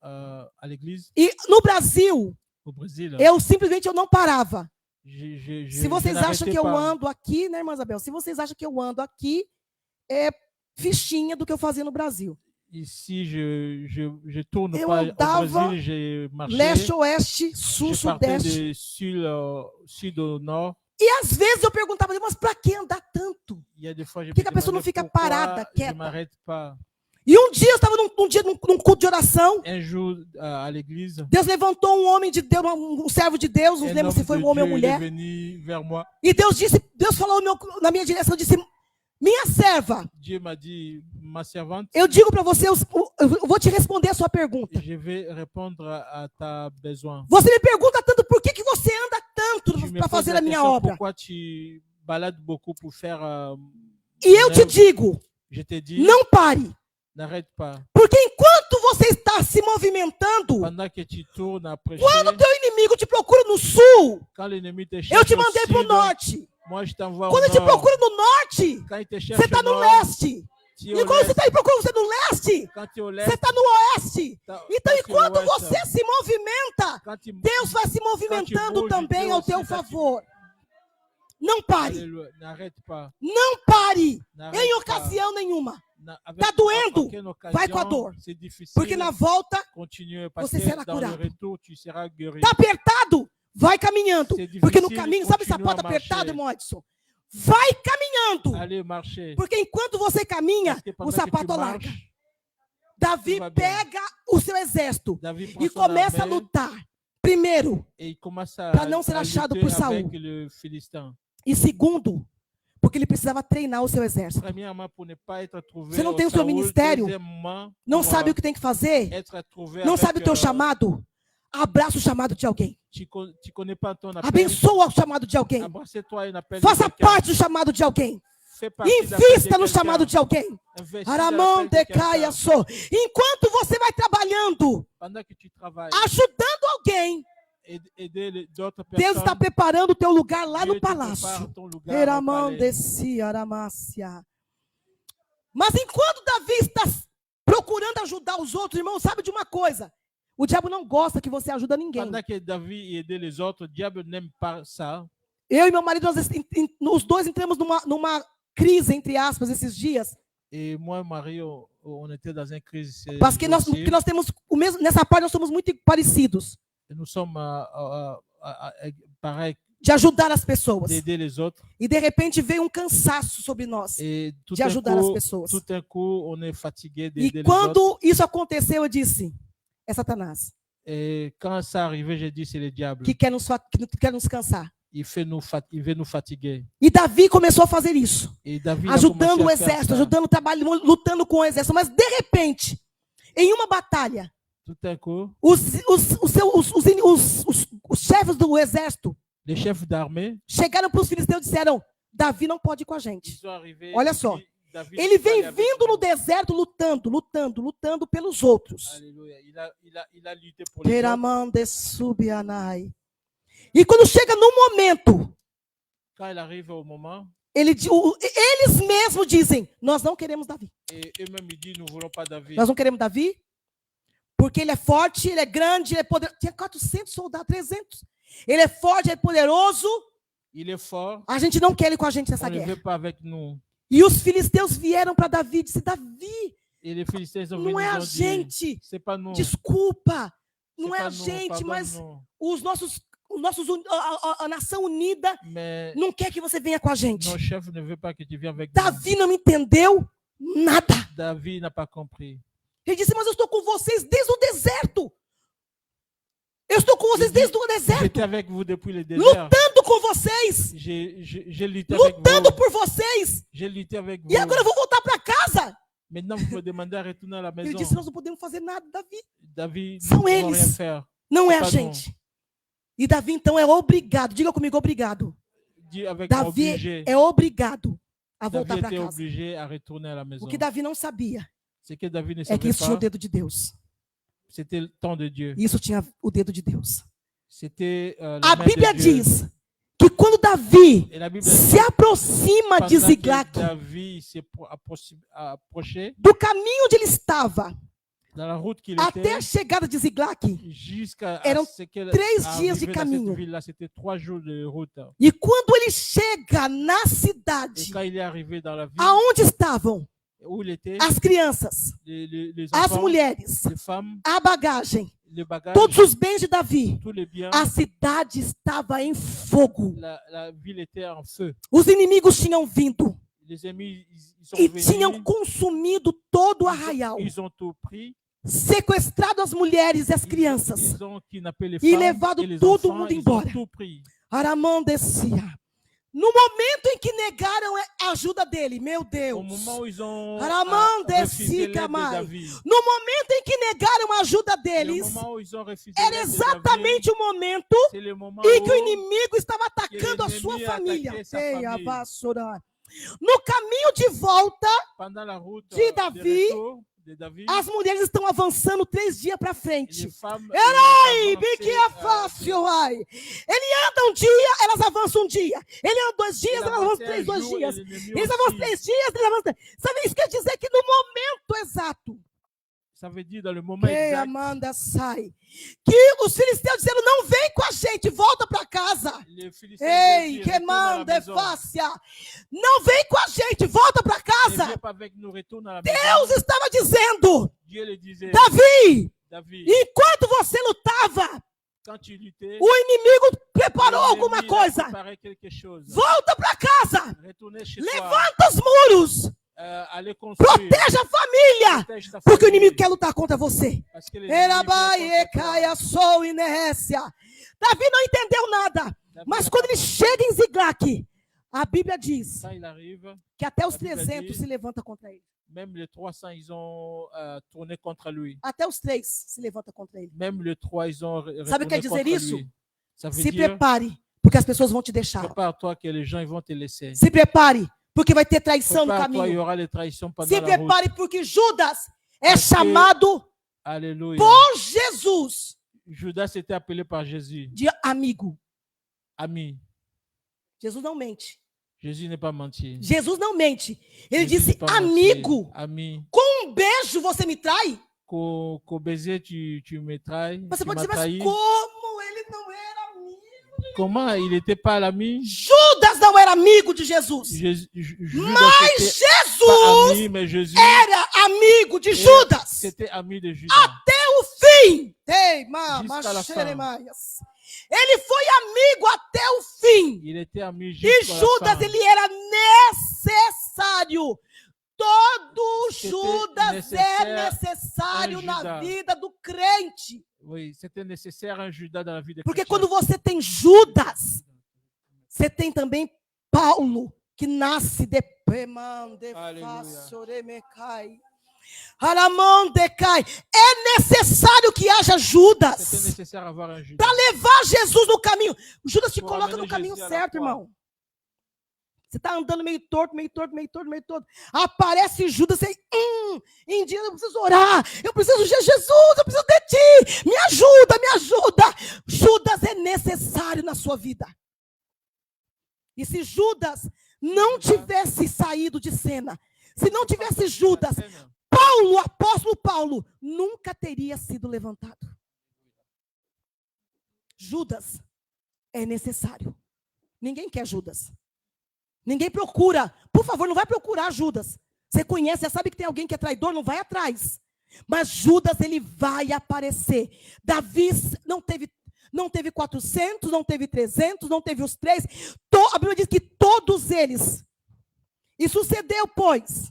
à l'église E no Brasil, au Brésil. eu simplesmente não parava. Je Se vocês acham n'arrêtais que eu pas. ando aqui, né, irmã Isabel? Se vocês acham que eu ando aqui, é fichinha do que eu fazia no Brasil. Ici, je tourne Eu pas andava au Brésil, j'ai marché. Leste, oeste, sul, Je partais sudeste. de sud au nord. E às vezes eu perguntava, mas para que andar tanto? Il y a des fois, je Por que me que a pessoa não demandais fica pourquoi parada, je quieta? m'arrête pas. E um dia eu estava num culto de oração. Un jour, à l'église, Deus levantou um homem de Deus, um servo de Deus, não un lembro homme se foi de um homem ou Dieu, il est mulher. venu vers moi. E Deus falou na minha direção, disse, minha serva, Dieu m'a dit, ma servante, eu digo para você, eu vou te responder a sua pergunta. je vais répondre à ta besoin. Você me pergunta tanto, por que você anda tanto Tu me para poses fazer la a minha question, obra? pourquoi tu balades beaucoup pour faire E eu ton te œuvre? digo, Je te dis, não pare. n'arrête pas. Porque enquanto enquanto você está se movimentando, pendant que tu tournes à prêcher, quando teu inimigo te procura no sul, quand l'ennemi te eu cherche te au mandei para o sud, norte. moi je t'envoie Quando au ele te nord. procura no norte, Quand il te você cherche está au no nord, leste. tu es E au quando você l'est. está aí procurando você no leste, Quand tu es au você l'est, está no oeste. t'as- Então, quand tu es au enquanto ouest. você se movimenta, Quand tu- Deus vai se movimentando bouges, também Dieu ao aussi teu va te- favor. Não pare. Alléluia. N'arrête pas. Não pare N'arrête em pas. ocasião nenhuma. Avec Tá doendo? aucune occasion, Vai com a dor. c'est difficile. Porque na volta, Continue parce você que será dans le curado. retour, tu seras guéri. tá apertado, vai caminhando. C'est difficile, Porque no caminho, sabe esse continue a sapato apertado, marcher. irmão Edson? Vai caminhando. Allez marcher. Porque enquanto você caminha, Parce que o pendant que tu sapato larga. marches, Davi tudo vai bem. pega o seu exército David prend e son começa a armée lutar. Primeiro. et il commence à, Pra não ser à achado lutter por Saul. avec le Philistin. E segundo, porque ele precisava treinar o seu exército. Premièrement, pour ne pas être trouvé Você não au tem o seu Saoul. ministério? Deuxièmement, Não pour, sabe o que tem que fazer? être trouvé Não avec, sabe o teu chamado? Abraça o chamado de alguém. tu connais pas ton appel. Abençoa o chamado de alguém. Abrace-toi un appel. Faça de quelqu'un. parte do chamado de alguém. Fais partie de l'appel de Invista no quelqu'un. chamado de alguém. Investis dans Aramão l'appel de decaia quelqu'un. só. Enquanto você vai trabalhando, Pendant que tu travailles, ajudando alguém, aider d'autres Deus personnes, está preparando o teu lugar lá Dieu no te prépare palácio. ton lugar au Eramão palais. descia, aramácia. Mas enquanto Davi está procurando ajudar os outros, irmão, sabe de uma coisa? O diabo não gosta que você ajuda ninguém. Pendant que David aidait les autres, le diable n'aime pas ça. Eu e meu marido, os dois entramos numa crise, entre aspas, esses dias. Et moi et Marie, on était dans une crise. Parce que nós temos o mesmo, nessa parte nós somos muito parecidos. Et nous sommes pareils, De ajudar as pessoas. d'aider les autres. E de repente veio um cansaço sobre nós. Et tout De ajudar as pessoas. tout un coup, on est fatigué E d'aider les autres. quando isso aconteceu, eu disse, é Satanás Et quand ça arrivait, j'ai dit, c'est le diable. que quer nos cansar. Il veut nous fatiguer. E Davi começou a fazer isso. Et David Ajudando o a commencé à faire exército, ça. ajudando o trabalho, lutando com o exército. Mas de repente, em uma batalha, Tout un coup, os chefes do exército les chefs d'armée, chegaram para os filisteus e disseram, Davi não pode ir com a ils gente. sont arrivés. Olha só. David Ele n'est pas allé vem avec vindo no nous. deserto lutando pelos outros. Alléluia. Il a lutté pour les autres. Peramande subianai. E quando chega no momento, Quand il arrive au moment, eles mesmos dizem, nós não queremos Davi. et eux-mêmes ils disent, nous ne voulons pas David. Nós não queremos Davi, porque ele é forte, ele é grande, ele é poderoso. Tinha 400 soldados, 300. Ele é forte, ele é poderoso. Il est fort. A gente não quer ele com a gente nessa On ne guerra. veut pas avec nous. E os filisteus vieram para Davi e disseram, Davi, Et les Philistins sont não venus, é ils a ont dit, gente. c'est pas nous. Desculpa, não C'est é pas a nous, gente, mas pardonne-nous. a nação unida Mais não quer que você venha com a gente. nos chefs ne veut pas que tu viennes avec Davi não entendeu nada. nous. David n'a pas compris. Ele disse, mas eu estou com vocês desde o deserto. Eu estou com vocês desde o deserto. J'étais avec vous depuis le désert. Lutando com vocês. J'ai lutté avec Lutando vous. por vocês. J'ai lutté avec vous. E agora eu vou voltar para casa. Maintenant, vous me demandez à retourner à la Ele maison. disse, nós não podemos fazer nada, Davi. David, São nous ne pouvons eles. rien faire. Não é a Pas gente. E Davi, então, é obrigado. Diga comigo, obrigado. Dis avec Davi obligé. é obrigado a voltar David para était casa. obligé à retourner à la maison. O que Davi não sabia Ce que David ne é que savait isso tinha o pas, dedo de Deus. c'était le temps de Dieu. E isso tinha o dedo de Deus. C'était la A main Bíblia de Dieu. diz que quando Davi Et la Bible se dit, aproxima de pendant que Ziglag, David s'est approché do caminho onde ele estava, dans la route qu'il até était, a chegada de Ziglag, jusqu'à eram ce qu'elle 3 arrive dias de dans caminho. cette ville-là, c'était 3 jours de route. E quando ele chega na Et cidade, quand il est arrivé dans la ville aonde estavam où il était, as crianças, les as enfants, mulheres, les femmes, a bagagem, les bagages, todos os bens de Davi, tous les biens, a cidade estava em fogo. la ville était en feu. Os inimigos tinham vindo Les ennemis, ils sont e venus, tinham consumido todo o arraial, ils ont tout pris, sequestrado as mulheres e as crianças. ils ont kidnappé les E femmes levado et les todo enfants, mundo ils embora. ont tout pris. Aramão descia. No momento em que negaram a ajuda dele, meu Au Deus. moment où ils ont Aramão refusé l'aide descia, de mãe. David, No momento em que negaram a ajuda le deles, moment où ils ont refusé era l'aide de exatamente David, o momento c'est le moment em que o où inimigo estava atacando a l'ennemi sua attaquait família. sa Eia, famille. vassoura. No caminho de volta, pendant la route de Davi, de retour de David, as mulheres estão avançando 3 dias para les frente. femmes Ai, avancent, que é fácil, ai. Ele anda um dia, elas avançam um dia. Ele anda 2 dias, elas avançam 3, 2 dias. Eles avançam 3 dias, eles avançam. Sabe, isso quer dizer que no momento exato, Ça veut dire dans le moment que exact, Amanda sai, que os filisteus disseram, não vem com a gente, volta para casa. les Philistins Ei, disent, que retourne à la manda é maison. fácil. Não vem com a gente, volta para Ne casa. viens pas avec nous, retourne à la maison. Deus estava dizendo, Dieu le disait, Davi, David, enquanto você lutava, quand tu luttais, o inimigo preparou l'ennemi, alguma il a coisa. préparé quelque chose. Volta para casa. Retournez chez toi, Levanta os muros. allez construire, Proteja a família. protège ta Porque o famille, inimigo quer lutar contra você. parce que les ennemis veulent contre toi. Caia, sou inércia. Davi não entendeu nada. David Mas n'a quando pas ele compris. chega em Ziglac, a Bíblia diz Ça, il arrive, que até os A Bíblia 300 diz- se levantam contra ele. même les 300, ils ont tourné contre lui. Até os 3 se levantam contra ele. Même les 3, ils ont Sabe o que quer retourné dizer contre isso? lui. Ça veut Se dire, prepare, porque as pessoas vão te deixar. prépare-toi que les gens ils vont te laisser. Se prepare, porque vai ter traição no Prépare-toi, il y caminho. aura les traitions pendant Se la route. prepare, porque Judas é Porque- chamado Alléluia. por Jesus Judas était appelé par Jésus, de amigo. ami. Jesus não mente. Jésus n'est pas menti. Jesus não mente. Ele Jésus disse, n'est pas amigo, menti. Ami. com um beijo você me trai? Qu'au baiser, tu me trahis. Você Tu pode m'as dizer, mas trahi. como ele não era amigo? Comment il n'était pas l'ami? Judas não era amigo de Jesus. Judas Mas n'était pas Jesus ami, mais Jésus era amigo de Judas. c'était ami de Judas. Até o fim. Ei, Jusqu'à la fin. xeremaias. Ele foi amigo até o fim. Il était ami E jusqu'à la Judas, fin. ele era necessário. Todo C'était Judas é nécessaire necessário un na Judas. vida do crente. Oui, c'était nécessaire un Judas dans la vie de Porque chrétien. quando você tem Judas, você tem também Paulo, que nasce de Aleluia. É necessário que haja C'était Judas nécessaire d'avoir un Judas. para levar Jesus no caminho. Judas te Pour coloca no amener caminho Jesus à la certo, croix. irmão. Você está andando meio torto, meio torto, meio torto, meio torto. Aparece Judas, você, em dia eu preciso orar, eu preciso de Jesus, eu preciso de ti. Me ajuda, me ajuda. Judas é necessário na sua vida. E se Judas não tivesse saído de cena, se não tivesse Judas, Paulo, o apóstolo Paulo, nunca teria sido levantado. Judas é necessário. Ninguém quer Judas. Ninguém procura. Por favor, não vai procurar Judas. Você conhece, já sabe que tem alguém que é traidor, não vai atrás. Mas Judas, ele vai aparecer. Davi não teve 400, não teve 300, não teve os 3. A Bíblia diz que todos eles. E sucedeu, pois,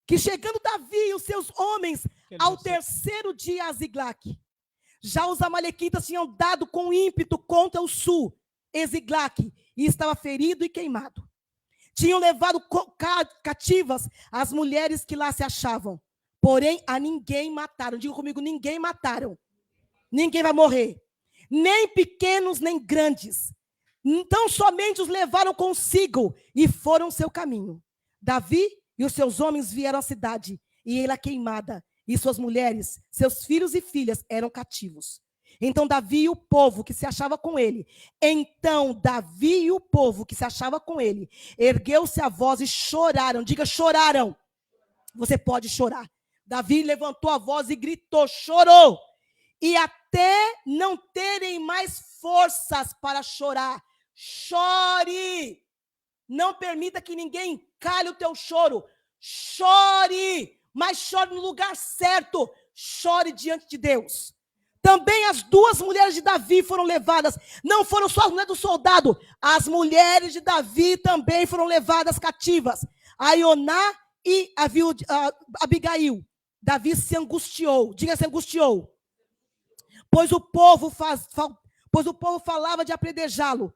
que chegando Davi e os seus homens ao terceiro dia a Ziglac, já os amalequitas tinham dado com ímpeto contra o sul, Ziglac, e estava ferido e queimado. Tinham levado cativas as mulheres que lá se achavam, porém a ninguém mataram. Diga comigo, ninguém mataram. Ninguém vai morrer, nem pequenos nem grandes. Então somente os levaram consigo e foram seu caminho. Davi e os seus homens vieram à cidade, e ela queimada, e suas mulheres, seus filhos e filhas eram cativos. Então Davi e o povo que se achava com ele, ergueu-se a voz e choraram. Diga, choraram. Você pode chorar. Davi levantou a voz e gritou, chorou. E até não terem mais forças para chorar, chore. Não permita que ninguém cale o teu choro. Chore, mas chore no lugar certo. Chore diante de Deus. Também as 2 mulheres de Davi foram levadas. Não foram só as mulheres do soldado. As mulheres de Davi também foram levadas cativas. A Ioná e a Abigail. Davi se angustiou. Diga, se angustiou. Pois o povo falava de apedrejá-lo.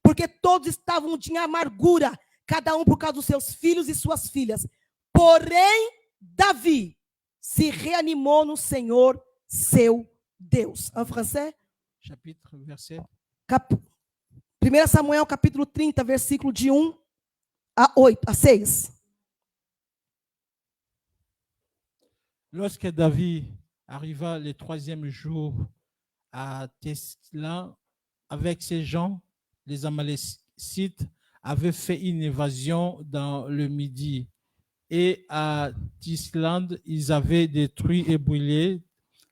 Porque todos estavam de amargura, cada um por causa dos seus filhos e suas filhas. Porém, Davi se reanimou no Senhor, seu Deus. En français? Chapitre, verset. 1 Samuel, capítulo 30, versículo de 1 a 6. Lorsque David arriva le 3e jour à Tesla avec ses gens, les Amalécites avaient fait une évasion dans le Midi. Et à Tisland, ils avaient détruit et brûlé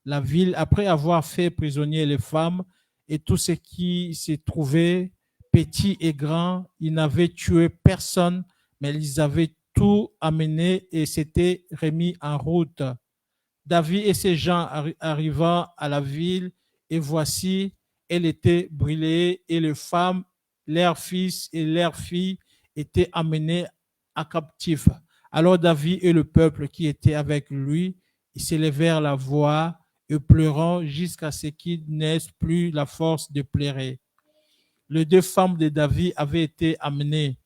la ville après avoir fait prisonnier les femmes et tout ce qui s'y trouvait, petits et grands. Ils n'avaient tué personne, mais ils avaient tout amené et s'étaient remis en route. David et ses gens arrivant à la ville, et voici, elle était brûlée, et les femmes, leurs fils et leurs filles étaient amenés à captif. Alors David et le peuple qui était avec lui, ils s'élevèrent la voix et pleurant jusqu'à ce qu'ils n'aient plus la force de pleurer. Les 2 femmes de David avaient été amenées,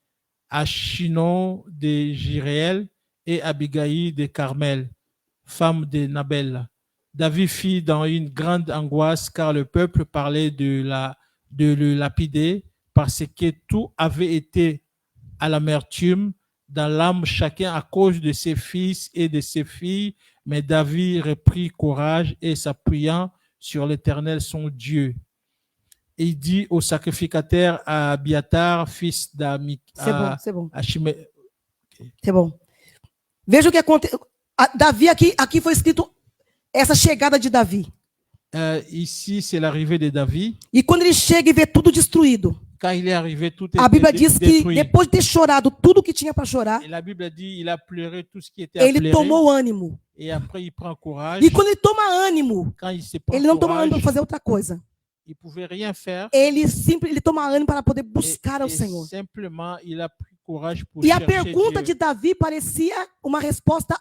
Achinon de Jiréel et Abigaïl de Carmel, femme de Nabel. David fit dans une grande angoisse car le peuple parlait de le lapider parce que tout avait été à l'amertume dans l'âme chacun à cause de ses fils et de ses filles. Mais David reprit courage et s'appuyant sur l'Éternel son Dieu. Et il dit au sacrificateur à Abiatar, fils d'Amichai. C'est bom. C'est bom. Veja o que aconteceu. Davi, aqui foi escrito essa chegada de Davi. Ici, c'est l'arrivée de Davi. E quando ele chega e vê tudo destruído, Quand il est arrivé, tout a Bíblia diz que détruit. depois de ter chorado tudo que tinha para chorar, Et la Bible dit il a pleuré tout ce qui était à ele pleurer. tomou ânimo. Et après, il prend courage. E quando ele toma ânimo, Quand il se prend ele não toma courage, ânimo para fazer outra coisa. il pouvait rien faire. Ele toma ânimo para poder buscar ao Et Senhor. simplement, il a pris courage pour E a chercher pergunta de Dieu. Davi parecia uma resposta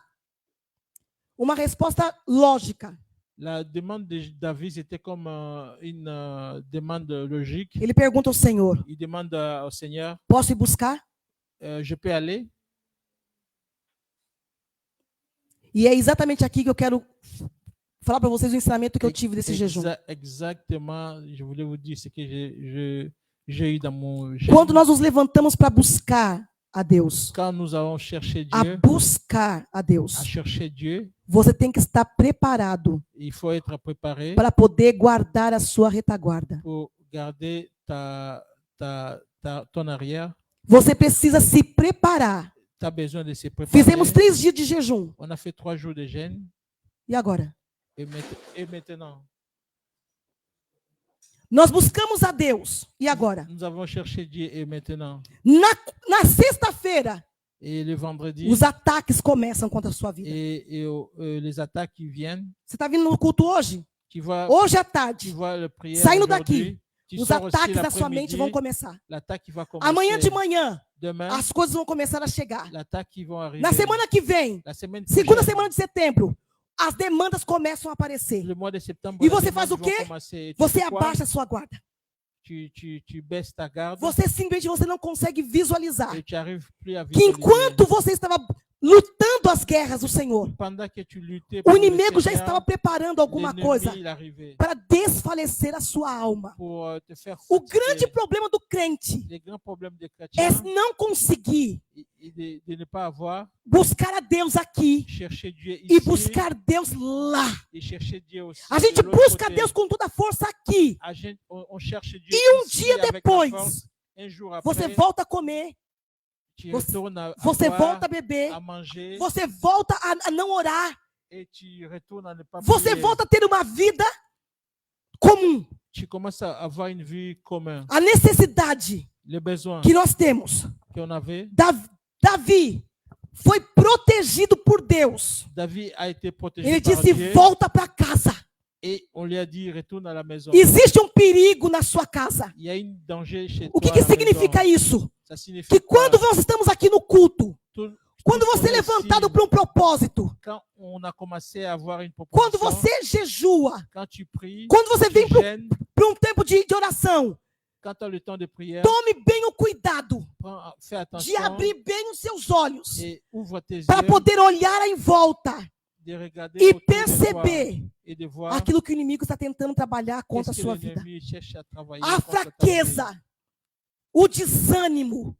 lógica. La demande de David, c'était comme une demande logique. Ele pergunta ao Senhor: Il demande au Seigneur, posso ir buscar? je peux aller? E é exatamente aqui que eu quero falar para vocês o ensinamento que eu tive desse jejum. Exactement, je voulais vous dire ce que j'ai eu dans mon jeûne. Quando nós nos levantamos para buscar a Deus, Quand nous avons cherché a Dieu, buscar a Deus, à chercher Dieu, você tem que estar preparado il faut être préparé para poder guardar a sua retaguarda. pour garder ton arrière. Você precisa se preparar. Tu as besoin de se préparer. Fizemos 3 dias de jejum. On a fait 3 jours de jeûne. E agora? Et maintenant? Nós buscamos a Deus. E agora? Nous avons cherché Dieu et maintenant? Na sexta-feira, Et le vendredi, os ataques começam contra a sua vida. et les attaques qui viennent. Você está vindo no culto hoje? Tu vois, Hoje à tu tarde, vois le prière saindo aujourd'hui. daqui, Tu os sors aussi ataques da sua mente l'après-midi, vão começar. l'attaque qui va commencer. Amanhã de manhã, Demain, as coisas vão começar a chegar. l'attaque qui va arriver. Na semana que vem, La semaine segunda prochaine, semana de setembro, as demandas começam a aparecer. le mois de septembre, E les você demandes faz o vont quê? commencer. Tu Você fais quoi? abaixa a sua guarda. Tu baisses ta garde Você simplesmente você não consegue visualizar et tu arrives plus à que visualiser. enquanto você estava lutando as guerras do Senhor, Pendant que tu luttais o pour le inimigo já Seigneur, estava preparando alguma l'ennemi, coisa il arrivait para desfalecer a sua alma. pour te faire O fatiguer. grande problema do crente Les grands problèmes des é chrétiens não conseguir et de ne pas avoir buscar a Deus aqui cherché Dieu e ici buscar Deus lá. et chercher Dieu aussi. A de gente l'autre busca côté. Deus com toda a força aqui. On cherche Dieu E ici dia avec la depois, force. Un jour você après, volta a comer, tu você- retournes à você boire, volta a beber, à manger você volta a não orar, et tu retournes à ne pas você prier. volta a ter uma vida comum. Tu commences à avoir une vie commune. A necessidade Les besoins que nós temos. qu'on avait, Davi foi protegido por Deus. David a été protégé Ele par disse: Dieu volta para casa. et on lui a dit retourne à la maison. Existe perigo na sua casa. Il y a un danger chez O toi. que à la significa maison. isso? Ça signifie Que quoi? quando nós estamos aqui no culto, Tout- quando tout você é ce qu'on est levantado ici, para propósito, quand on a commencé à avoir une quando proposition, você jejua, quand tu pries, quando você vem tu para gênes, tempo de oração, quand tu as le temps de prière, tome bem o cuidado fais de attention abrir bem os seus olhos et ouvre tes para yeux, poder olhar em volta de regarder e autour de toi perceber et de voir aquilo que o inimigo está tentando trabalhar contra a qu'est-ce que sua vida. l'ennemi cherche à travailler A contre ta vie. fraqueza o desânimo,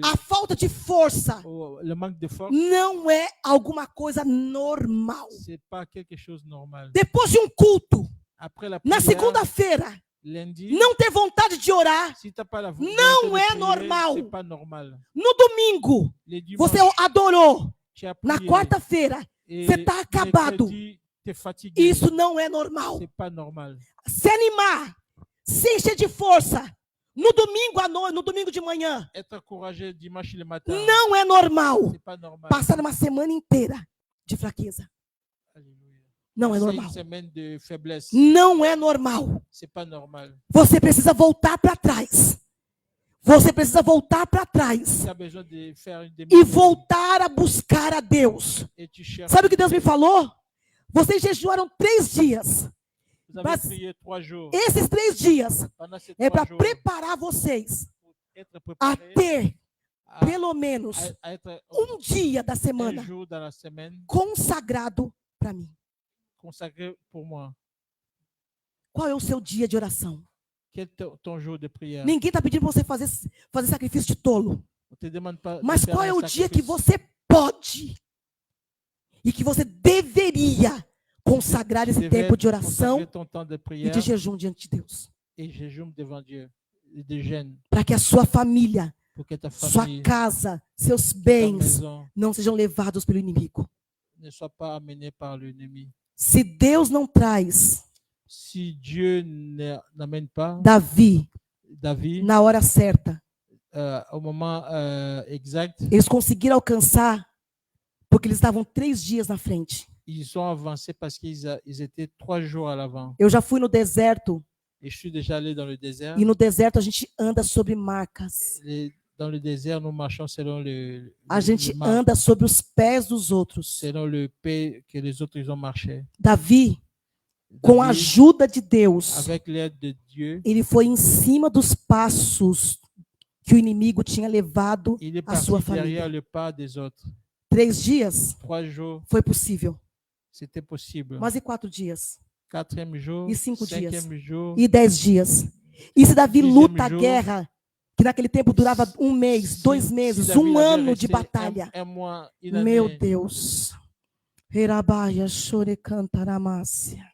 a falta de força le manque de force, não é alguma coisa normal. c'est pas quelque chose de normal. Depois de um culto, Après la na prière, segunda-feira, lundi, não ter vontade de orar, si t'as pas la volonté não de é prier, normal. c'est pas normal. No domingo, Les dimanches, você adorou. tu as Na prié, quarta-feira, et você está acabado. mercredi, t'es fatigué. Isso não é normal. C'est pas normal. Se animar, se encher de força, no domingo à noite, no domingo de manhã, Être encouragé dimanche le matin, não é normal. c'est pas normal. Passar uma semana inteira de fraqueza. Alléluia. Não é C'est normal. une semaine de faiblesse. Não é normal. C'est pas normal. Você precisa voltar para trás. Você precisa voltar para trás. Tu as besoin de faire une E demi-tour voltar a buscar a Deus. et tu cherches. Sabe o que Deus me falou? Vocês jejuaram 3 dias. Vous avez Mas prié 3 jours. esses 3 dias Pendant ces é 3 para jours, preparar vocês pour être a préparé ter, à, pelo menos, à être dia da un semana jour dans la semaine consagrado para mim. consacré pour moi. Qual é o seu dia de oração? Quel est ton jour de prière? Ninguém está pedindo para você fazer sacrifício de tolo. On te demande pas de Mas faire qual é un o dia que sacrifice. você pode e que você deveria consagrar Tu esse devrais tempo de oração consacrer ton temps de e prière de jejum diante de Deus? et jeûne devant Dieu, et de jeûne, Para que a sua família, pour que ta sua famille, casa, seus ta bens maison não sejam levados pelo inimigo. ne soit pas amenée par l'ennemi. Se Deus não traz Si Dieu n'amène pas Davi David na hora certa, au moment exact, eles conseguiram alcançar porque eles estavam 3 dias na frente. ils ont avancé parce qu'ils étaient 3 jours à l'avant. Eu já fui no deserto Et je suis déjà allé dans le désert. e no deserto a gente anda sobre marcas. Dans le désert, nous marchons selon A gente le marque, anda sobre os pés dos outros. selon le paix que les autres ils ont marché. Davi, com a David, ajuda de Deus, avec l'aide de Dieu, ele foi em cima dos passos que o inimigo tinha levado il est a parti sua derrière família. le pas des autres. 3 dias 3 jours, foi possível, c'était possible. mas e 4 dias? 4e jour, E 5 dias? 5e jour, E 10 dias? E se Davi 10e luta a jour, guerra, que naquele tempo durava 1 mês, 2 meses, David 1 avait ano de resté batalha. un mois, une année, Meu Deus. Herabaia chorecantaramácia.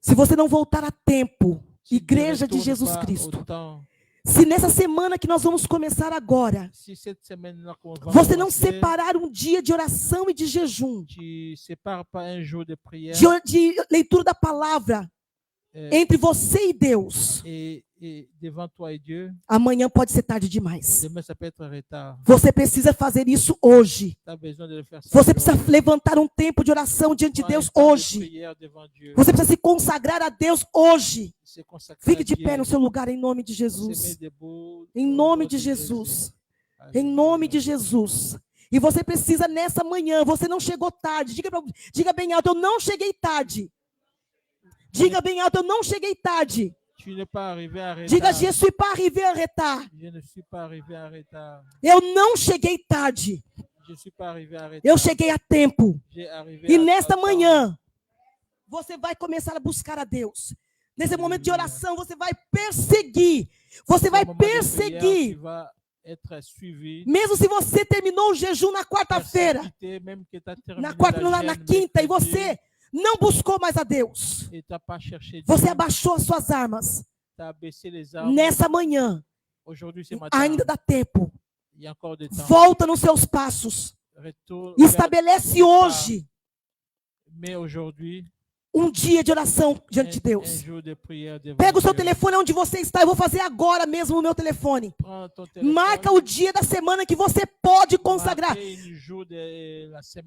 Se você não voltar a tempo, si tu Igreja de retournes Jesus pas au Cristo, temps, se nessa semana que nós vamos começar agora, si cette semaine-là qu'on va você não commencer, separar um dia de oração e de jejum, tu sépares pas un jour de prière de leitura da palavra entre você e Deus, et devant toi et Dieu, amanhã pode ser tarde demais. demain ça peut être retard. Você precisa fazer isso hoje. Tu as besoin de le faire. Você precisa levantar um tempo de oração diante de Deus hoje. Você precisa se consagrar a Deus hoje. Fique de pé no seu lugar em nome de Jesus. Em nome de Jesus. Em nome de Jesus. E você precisa nessa manhã, você não chegou tarde. Diga bem alto, eu não cheguei tarde. Diga bem alto, eu não cheguei tarde. Diga, je ne suis pas arrivé en retard. Eu não cheguei tarde. Eu cheguei a tempo. E nesta manhã, você vai começar a buscar a Deus. Nesse momento de oração, você vai perseguir. Você vai perseguir. Mesmo se você terminou o jejum na quarta-feira, na quinta, e você não buscou mais a Deus. Você abaixou as suas armas. Nessa manhã, ainda dá tempo. Volta nos seus passos. Estabelece hoje um dia de oração diante de Deus. Pega o seu telefone onde você está. Eu vou fazer agora mesmo o meu telefone. Marca o dia da semana que você pode consagrar.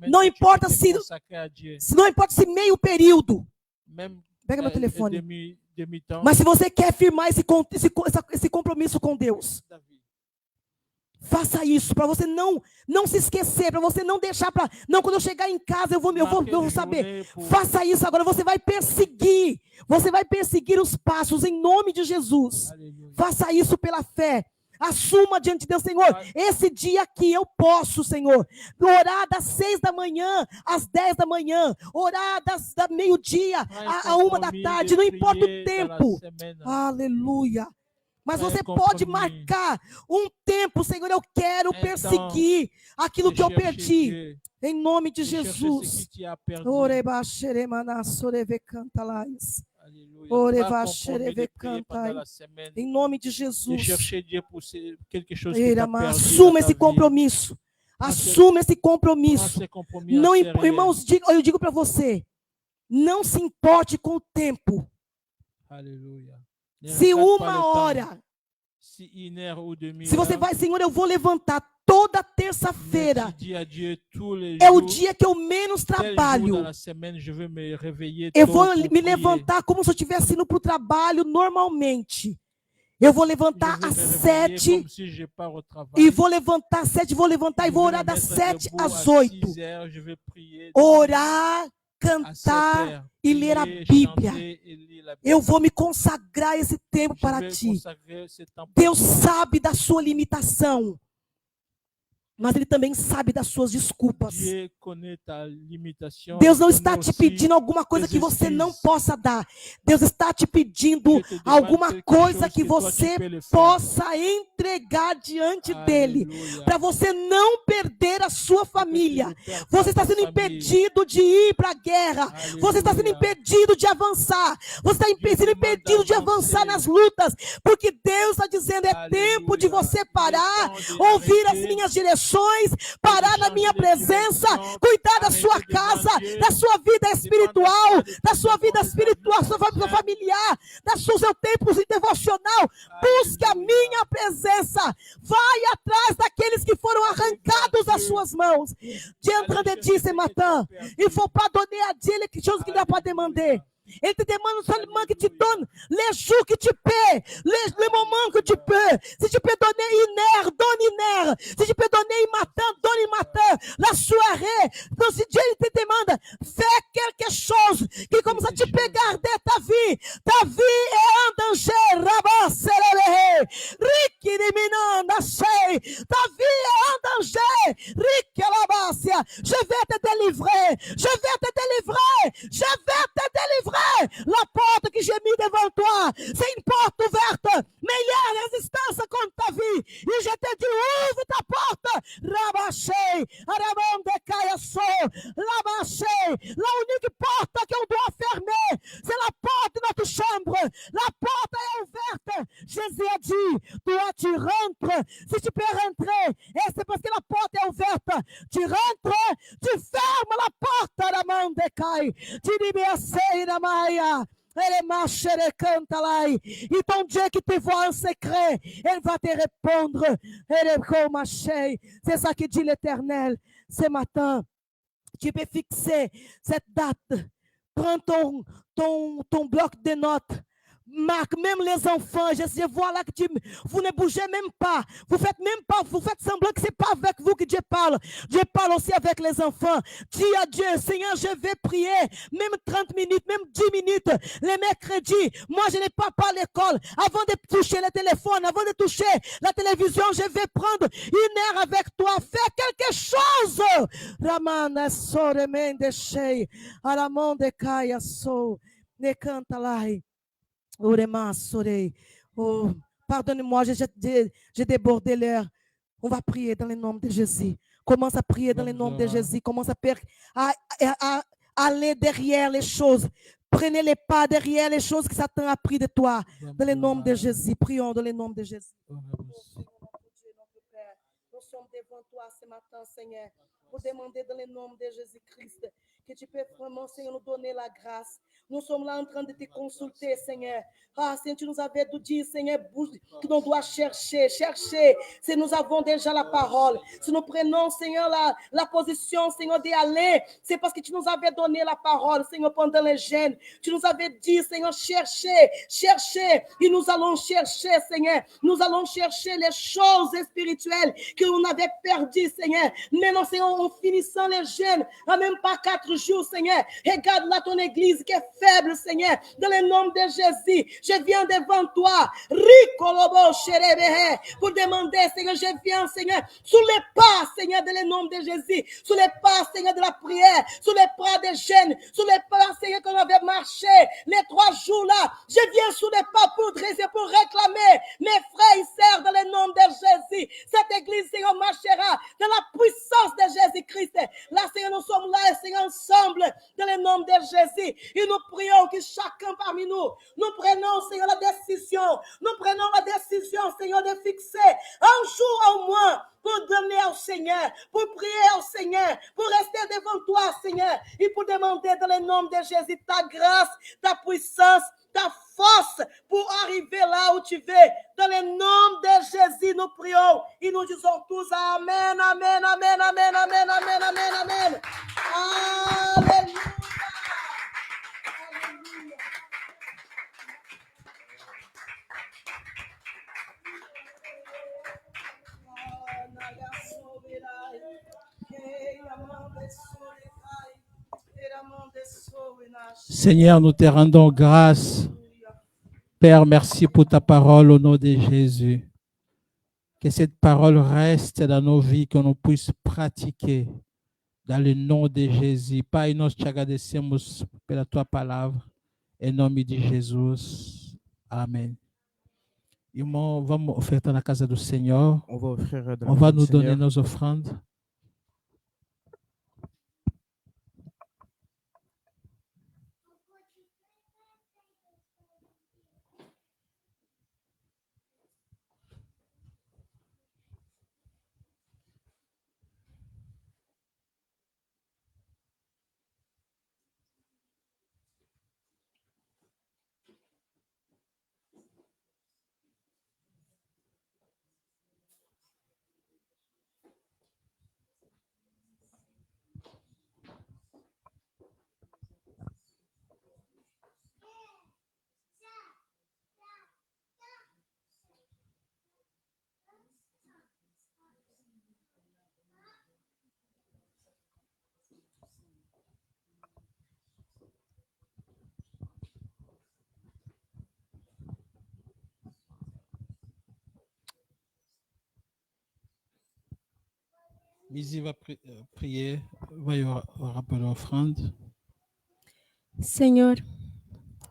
Não importa se meio período. Pega meu telefone. Mas se você quer firmar esse compromisso com Deus, faça isso, para você não se esquecer, para você não deixar para... Não, quando eu chegar em casa, eu vou saber. Faça isso agora, você vai perseguir os passos em nome de Jesus. Faça isso pela fé. Assuma diante de Deus, Senhor, esse dia aqui eu posso, Senhor, orar das 6 da manhã às 10 da manhã, orar da meio-dia à 1 da tarde, não importa o tempo. Aleluia. Mas Fais você un pode compromis. marcar um tempo, Senhor, eu quero Então, perseguir aquilo de que eu chercher perdi. Dieu, Em nome de de chercher ce Jesus. que tu as perdu. Oreba xeremana soreve cantalais. Alléluia. Oreva Pas compromis xereve de prier pendant cantai. la semaine, Em nome de de Jesus. chercher Dieu pour quelque chose que tu as Irama, perdu dans assuma ta esse vie. compromisso. Prends ce- Assuma esse Prends compromisso. ces compromis Não, en sérieux. irmãos, eu digo para você, não se importe com o tempo. Alléluia. Ne Se regarde pas le uma temps. hora, Si une heure ou demi se você vai, Senhor, eu vou levantar toda terça-feira. tu dis à Dieu tous les É o jours, dia que eu menos tel jour dans trabalho. la semaine, je vais me réveiller Eu tôt vou pour me prier. levantar como se eu estivesse indo para o trabalho normalmente. Eu vou Je levantar vais às me réveiller 7 comme si je pars au travail. e vou levantar às 7, vou levantar e Je vou vais orar me das mettre 7 debout às à 8. 6 heures, je vais prier. Orar, À 7 cantar heures, e ler a prier, Bíblia. chanter et lire la Bible. Eu vou me consagrar esse tempo Je para vais ti. consacrer ce temps pour Deus toi. sabe da sua limitação, mas Ele também sabe das suas desculpas. Dieu connaît ta limitation. Deus não Il está connaît te aussi pedindo alguma coisa tes que você não excuses. possa dar. Deus está te pedindo Dieu te demande alguma quelque coisa chose que que toi, você tu peux le faire. possa entregar diante dele, Alléluia. para você não perder a sua Pour que tu família. ne perdes Você pas está ta sendo famille. impedido de ir para a guerra. Você está sendo Alléluia. impedido de avançar. Você está Dieu sendo demande impedido de avançar d'avancer. nas lutas. Porque Deus está dizendo, é tempo de Alléluia. você Il est parar, temps de ouvir as arrêter, minhas direções, parar na changer minha de presença, direção, cuidar da arrêter sua de casa, manger, da sua vida espiritual, de da sua vida de ta vie espiritual, sua chrétienne. familiar, do seu tempo devocional. Busque a Alléluia. minha presença. Vai atrás daqueles que foram arrancados das suas mãos. Diante de ti ce matin, il faut pas donner à Dieu les choses qu'il n'a pas demandé. Ele te demande seulement que tu donnes les jours que tu peux, les moments que tu peux. Si tu peux donner une heure, donne une heure. Si tu peux donner un matin, donne un matin. La soirée. Donc si Dieu te demande, fais quelque chose qui comme ça tu peux garder ta vie. Ta vie est en danger. Rabasselehe. Riki diminanda sei. Ta vie est en danger. Riki alabassia. Je vais te délivrer. Je vais te délivrer. Je vais te délivrer. La porte que j'ai mis devant toi, c'est une porte ouverte, mais il y a résistance contre ta vie. Et je te dis, ouvre ta porte. Rabachei, Aramonde Caiaço, Rabachei. La unique porte qu'on doit fermer, c'est la porte de notre chambre. La porte est ouverte. Jésus a dit, toi tu rentres. Si tu peux rentrer, et c'est parce que la porte est ouverte. Tu rentres, tu fermes la porte, Aramonde Cai. Tu dis, merci, Maia, ele marche, ele canta lá. E ton Dieu qui te voit en secret, elle va te répondre. Elle est. C'est ça que dit l'Éternel ce matin. Tu peux fixer cette date. Prends ton bloc de notes. Marque même les enfants, je vois là que vous ne bougez même pas, vous faites semblant que ce n'est pas avec vous que Dieu parle. Dieu parle aussi avec les enfants. Dis à Dieu, Seigneur, je vais prier, même 30 minutes, même 10 minutes, les mercredis. Moi, je n'ai pas à l'école. Avant de toucher le téléphone, avant de toucher la télévision, je vais prendre une heure avec toi. Fais quelque chose. Ramana soremende shei, aramonde kaya so, ne canta lá. Oh, pardonne-moi, j'ai débordé l'air. On va prier dans le nom de Jésus. Commence à prier dans le nom de Jésus. Commence à aller derrière les choses. Prenez les pas derrière les choses que Satan a pris de toi. Dans le nom de Jésus. Prions dans le nom de Jésus. Nous sommes devant toi ce matin, Seigneur, pour demander dans le nom de Jésus-Christ que tu peux vraiment, Seigneur, nous donner la grâce. Nous sommes là en train de te consulter, Seigneur. Ah, Seigneur, tu nous avais dit, Seigneur, que l'on doit chercher. Si nous avons déjà la parole, si nous prenons, Seigneur, la position, Seigneur, d'y aller, c'est parce que tu nous avais donné la parole, Seigneur, pendant les jeûnes. Tu nous avais dit, Seigneur, cherchez. Et nous allons chercher, Seigneur. Nous allons chercher les choses spirituelles que l'on avait perdues, Seigneur. Maintenant, Seigneur, en finissant les jeûnes, en même pas 4 jour, Seigneur. Regarde là ton église qui est faible, Seigneur. Dans le nom de Jésus, je viens devant toi. Rikolobo sherebehe. Pour demander, Seigneur, je viens, Seigneur, sous les pas, Seigneur, dans le nom de Jésus. Sous les pas, Seigneur, de la prière. Sous les pas des jeunes. Sous les pas, Seigneur, qu'on avait marché les 3 jours là. Je viens sous les pas pour dresser, pour réclamer mes frères et sœurs dans le nom de Jésus. Cette église, Seigneur, marchera dans la puissance de Jésus-Christ. Là, Seigneur, nous sommes là, Seigneur, ensemble, dans le nom de Jésus. Et nous prions que chacun parmi nous, nous prenons, Seigneur, la décision. Nous prenons la décision, Seigneur, de fixer un jour au moins pour donner au Seigneur, pour prier au Seigneur, pour rester devant toi, Seigneur, et pour demander dans le nom de Jésus ta grâce, ta puissance, ta force pour arriver là où tu veux. Dans le nom de Jésus, nous prions et nous disons tous Amen, Amen, Amen, Amen, Amen, Amen, Amen, Amen. Alléluia. Seigneur, nous te rendons grâce. Père, merci pour ta parole au nom de Jésus. Que cette parole reste dans nos vies, que nous puissions pratiquer dans le nom de Jésus. Pai, nós te agradecemos pela tua palavra. Em nome de Jesus. Amém. Irmão, vamos ofertar na casa do Senhor. On va offrir de On va l'argent du nous donner Seigneur. nos offrandes. Misi vai prier, vai orar pela ofrenda. Senhor,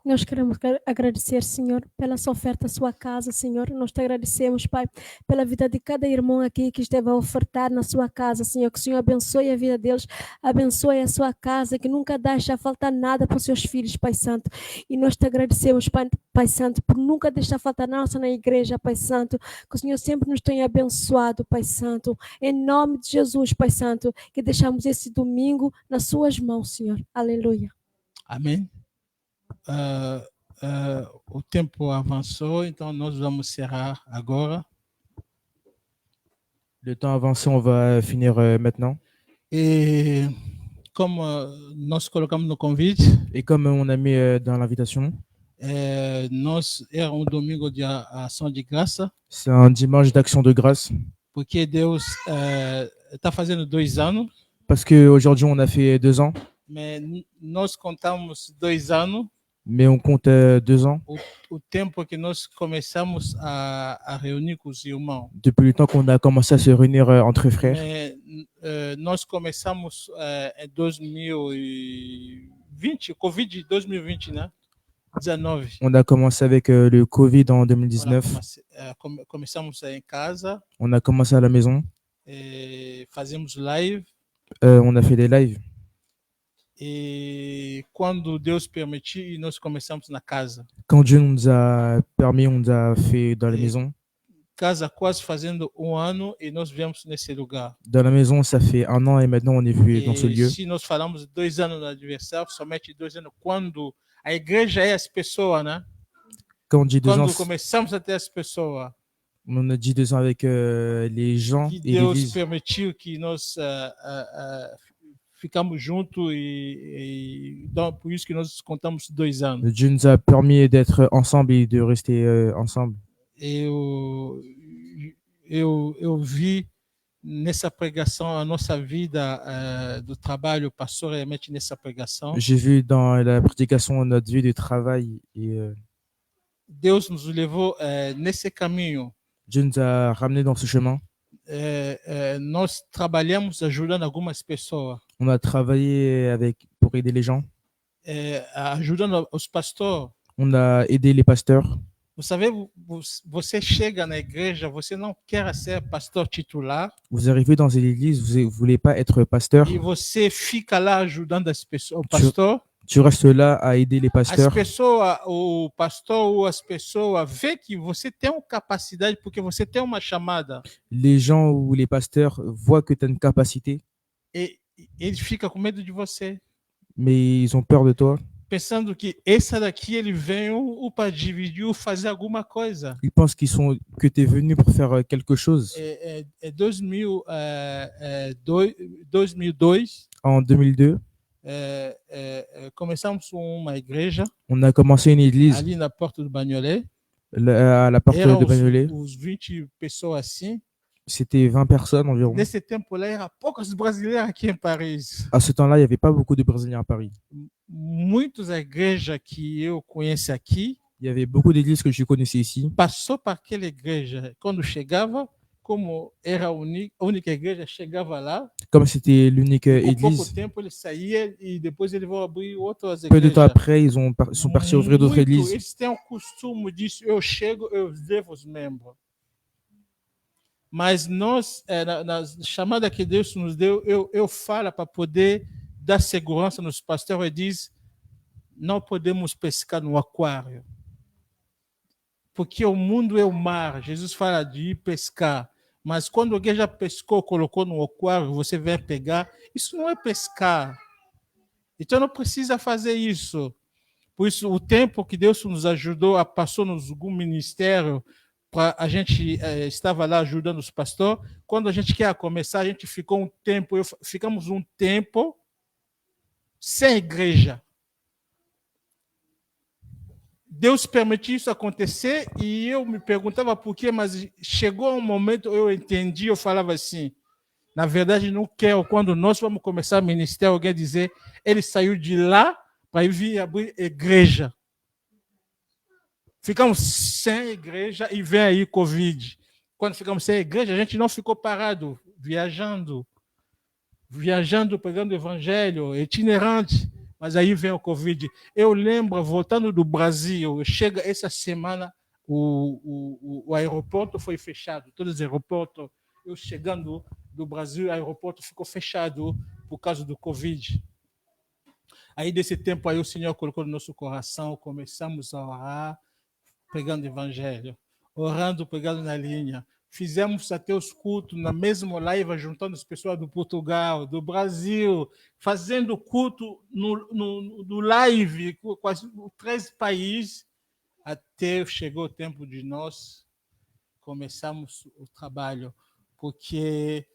nós queremos agradecer, Senhor, pela sua oferta à sua casa, Senhor. Nós te agradecemos, Pai, pela vida de cada irmão aqui que esteve a ofertar na sua casa, Senhor. Que o Senhor abençoe a vida deles, abençoe a sua casa, que nunca deixe faltar nada para os seus filhos, Pai Santo. E nós te agradecemos, Pai Santo, por nunca deixar faltar nada na igreja, Pai Santo. Que o Senhor sempre nos tenha abençoado, Pai Santo. Em nome de Jesus, Pai Santo, que deixamos esse domingo nas suas mãos, Senhor. Aleluia. Amém. O tempo avançou, então nós vamos encerrar agora. Le temps avancé, on va finir maintenant. E como nós colocamos no convite, Et comme on a mis dans l'invitation, nós era domingo de ação de graça, c'est un dimanche d'action de grâce. porque Deus está fazendo 2 anos, Parce qu'aujourd'hui, on a fait 2 ans, mas nós contamos 2 anos, mais on compte 2 ans o tempo que nós começamos a reunir com os irmãos. depuis le temps qu'on a commencé à se réunir entre frères. Mais, nós começamos em 2020, Covid 2020, né? 19. On a commencé avec le Covid en 2019. Começamos em casa, On a commencé à la maison. fazemos live. On a fait des lives. E quando Deus permitir, nós começamos na casa. Quand Dieu nous a permis, on nous a fait dans la maison. Casa quase fazendo 1 ano e nós viemos nesse lugar. Dans la maison, ça fait 1 an et maintenant on est venu dans ce lieu. Se nós falamos 2 anos no aniversário, somente 2 anos, quando a igreja é as pessoas, né? Quand on dit 2 Quando ans, começamos a ter as pessoas, on a dit 2 ans avec les gens que et Deus l'église. permitiu que nós ficamos juntos então, por isso que nós contamos 2 anos. Dieu nous a permis d'être ensemble et de rester ensemble. Eu vi nessa pregação a nossa vida do trabalho, o pastor remete nessa pregação. J'ai vu dans la prédication notre vie du travail et Deus nos levou nesse caminho. Dieu nous a ramenés dans ce chemin. Nós trabalhamos ajudando algumas pessoas, On a travaillé pour aider les gens. ajudando os pastores. On a aidé les pasteurs. Vous savez, você chega na igreja, você não quer ser pastor titular Vous arrivez dans une église, vous ne voulez pas être pasteur. e você fica lá ajudando as pessoas, o pastor. Tu restes là à aider les As pasteurs. pessoas, o pastor ou as pessoas vê que você tem uma capacidade porque você tem uma chamada Les gens ou les pasteurs voient que tu as une capacité, e eles ficam com medo de você, mais ils ont peur de toi. pensando que essa daqui ele veio para dividir ou fazer alguma coisa. Ils pensent que tu es venu pour faire quelque chose. 2002, En 2002, começamos uma igreja on a commencé une église ali na porta do Bagnolet. à la porte Eram de Bagnolet. uns 20 pessoas assim. C'était 20 personnes environ. Nesse tempo lá, era poucos brasileiros aqui em Paris. À ce temps-là, il n'y avait pas beaucoup de Brésiliens à Paris. Muitas igrejas que eu conheço aqui Il y avait beaucoup d'églises que je connaissais ici. passou para aquela igreja. Quando chegava, como era a única igreja, chegava lá. Comme c'était l'unique Por pouco église, tempo ele saía e depois eles vão abrir outras peu de temps igrejas. après, ils sont partis ouvrir d'autres églises. Eles têm o costume disso. Eu chego, eu levo os membros. Mas nós, na chamada que Deus nos deu, eu falo para poder dar segurança nos pastores e diz, não podemos pescar no aquário. Porque o mundo é o mar. Jesus fala de ir pescar. Mas quando alguém já pescou, colocou no aquário, você vem pegar, isso não é pescar. Então não precisa fazer isso. Por isso, o tempo que Deus nos ajudou, passou-nos algum ministério, a gente estava lá ajudando os pastores. Quando a gente quer começar, a gente ficou ficamos um tempo sem igreja. Deus permitiu isso acontecer e eu me perguntava por quê, mas chegou um momento, eu entendi, eu falava assim, na verdade não quero, quando nós vamos começar o ministério, alguém dizer, ele saiu de lá para vir abrir igreja. Ficamos sem igreja e vem aí Covid. Quando ficamos sem igreja, a gente não ficou parado, viajando, pegando o evangelho, itinerante. Mas aí vem o Covid. Eu lembro, voltando do Brasil, chega essa semana, o aeroporto foi fechado. Todos os aeroportos, eu chegando do Brasil, o aeroporto ficou fechado por causa do Covid. Aí, desse tempo, aí o Senhor colocou no nosso coração, começamos a orar, pregando o evangelho, orando, pegando na linha. Fizemos até os cultos na mesma live, juntando as pessoas do Portugal, do Brasil, fazendo culto no live com quase 3 países, até chegou o tempo de nós começarmos o trabalho, porque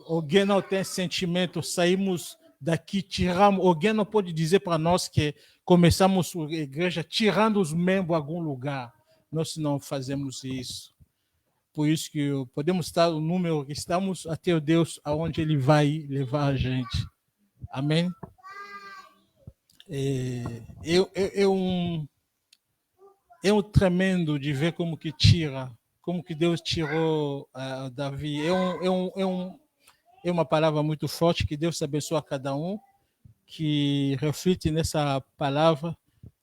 alguém não tem sentimento, saímos daqui, tiramos, alguém não pode dizer para nós que começamos a igreja tirando os membros em algum lugar. Nós não fazemos isso. Por isso que podemos estar o número que estamos até o Deus aonde Ele vai levar a gente. Amém? É um tremendo de ver como que Deus tirou Davi. É uma palavra muito forte, que Deus abençoe a cada um, que reflete nessa palavra,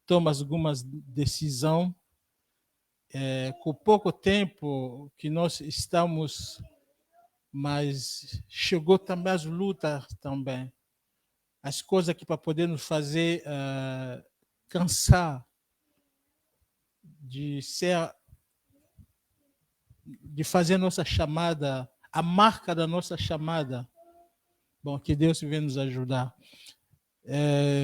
toma algumas decisões. Com pouco tempo que nós estamos, mas chegou também as lutas também. As coisas que para poder nos fazer cansar de fazer nossa chamada, a marca da nossa chamada. Bom, que Deus venha nos ajudar.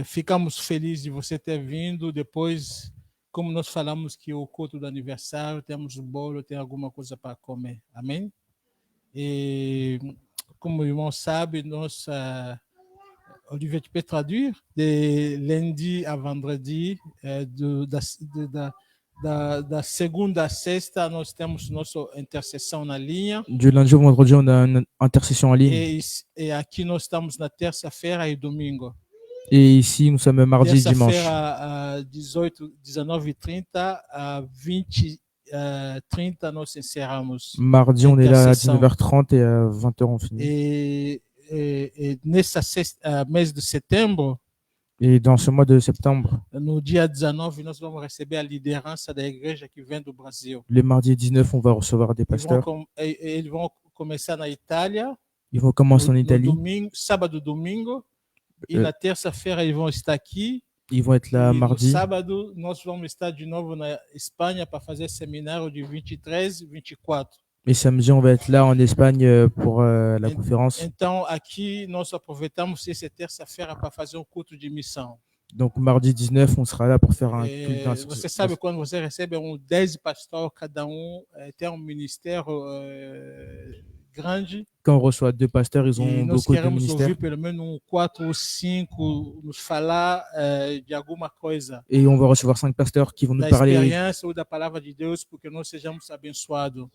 Ficamos felizes de você ter vindo. Depois, como nós falamos que o culto do aniversário, temos um bolo, tem alguma coisa para comer. Amém? E como o irmão sabe, Olivier, tu peux traduire de lundi à vendredi, Da segunda a sexta, nós temos nossa intercessão na linha. Du lundi au vendredi, on a une intercession en ligne. E aqui nós estamos na terça-feira e domingo. Et ici, nous sommes mardi et dimanche. Terça-feira, às 19h30, às 20h30, nós encerramos. Mardi, on est là à Intercession. 19h30 et à 20h, on finit. E nessa mês de setembro, Et dans ce mois de septembre, no dia 19, nós vamos receber a liderança da igreja que vem do Brasil. le mardi 19, on va recevoir des pasteurs. Eles vão começar na Itália, Ils vont commencer en no Italie. domingo, sábado, domingo, e na terça-feira eles vão estar aqui. Ils vont être là E no mardi. sábado nós vamos estar de novo na Espanha para fazer seminário de 23 e 24. Et samedi, on va être là en Espagne pour la conférence. Então aqui nós aproveitamos essa terça-feira para fazer um culto de missão. Donc mardi 19, on sera là pour faire un culte. Você sabe quando você recebe 10 pastores, cada tem um ministério grande. Quand on reçoit 2 pasteurs, ils E ont nós beaucoup de queremos ministères. ouvir pelo menos 4 ou 5 nos falar de alguma coisa. Et on va recevoir 5 pasteurs qui vont nous Da parler experiência ou da palavra de Deus, porque nós sejamos abençoados.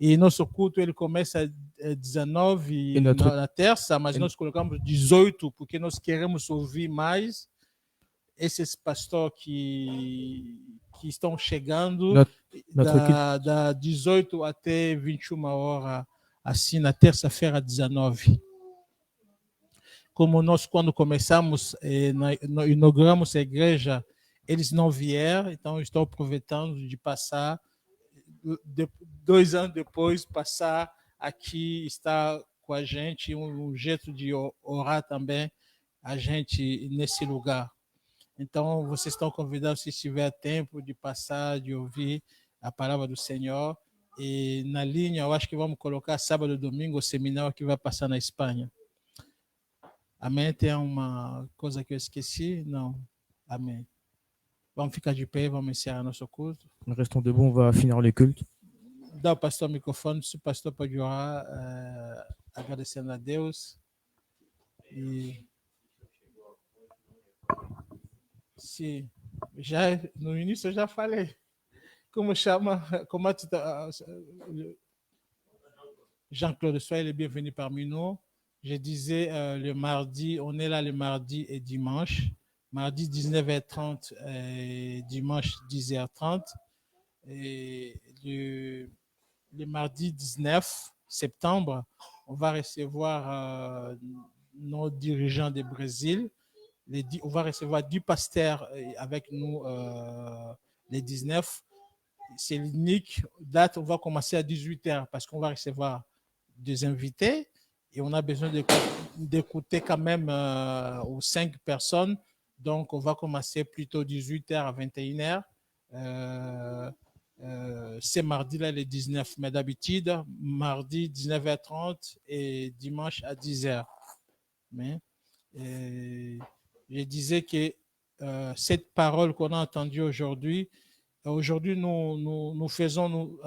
E nosso culto ele começa às 19 E notre- na terça, mas nós colocamos 18 porque nós queremos ouvir mais esses pastores que estão chegando notre da 18 até 21 horas, assim na terça-feira 19. Como nós quando começamos, inauguramos a igreja, eles não vieram, então eu estou aproveitando de passar 2 anos depois, passar aqui, estar com a gente, um jeito de orar também a gente nesse lugar. Então, vocês estão convidados, se tiver tempo, de passar, de ouvir a palavra do Senhor. E na linha, eu acho que vamos colocar sábado e domingo o seminário que vai passar na Espanha. Amém? Tem uma coisa que eu esqueci? Não. Amém. Vamos ficar de pé, vamos encerrar nosso culto. Restons debout, on va finir les cultes. Dá ao pastor o microfone, se o pastor pode orar, agradecendo a Deus. E se já no início eu já falei. Como chama? Comment Jean-Claude, soyez le bienvenu parmi nous. Je disais le mardi, on est là le mardi et dimanche. Mardi 19h30 et dimanche 10h30. Et le mardi 19 septembre, on va recevoir nos dirigeants du Brésil. On va recevoir 10 pasteurs avec nous les 19. C'est l'unique date, on va commencer à 18h parce qu'on va recevoir des invités et on a besoin d'écouter quand même aux 5 personnes. Donc, on va commencer plutôt 18h à 21h. C'est mardi-là, le 19. Mais d'habitude, mardi 19h30 et dimanche à 10h. Mais, je disais que cette parole qu'on a entendue aujourd'hui, nous faisons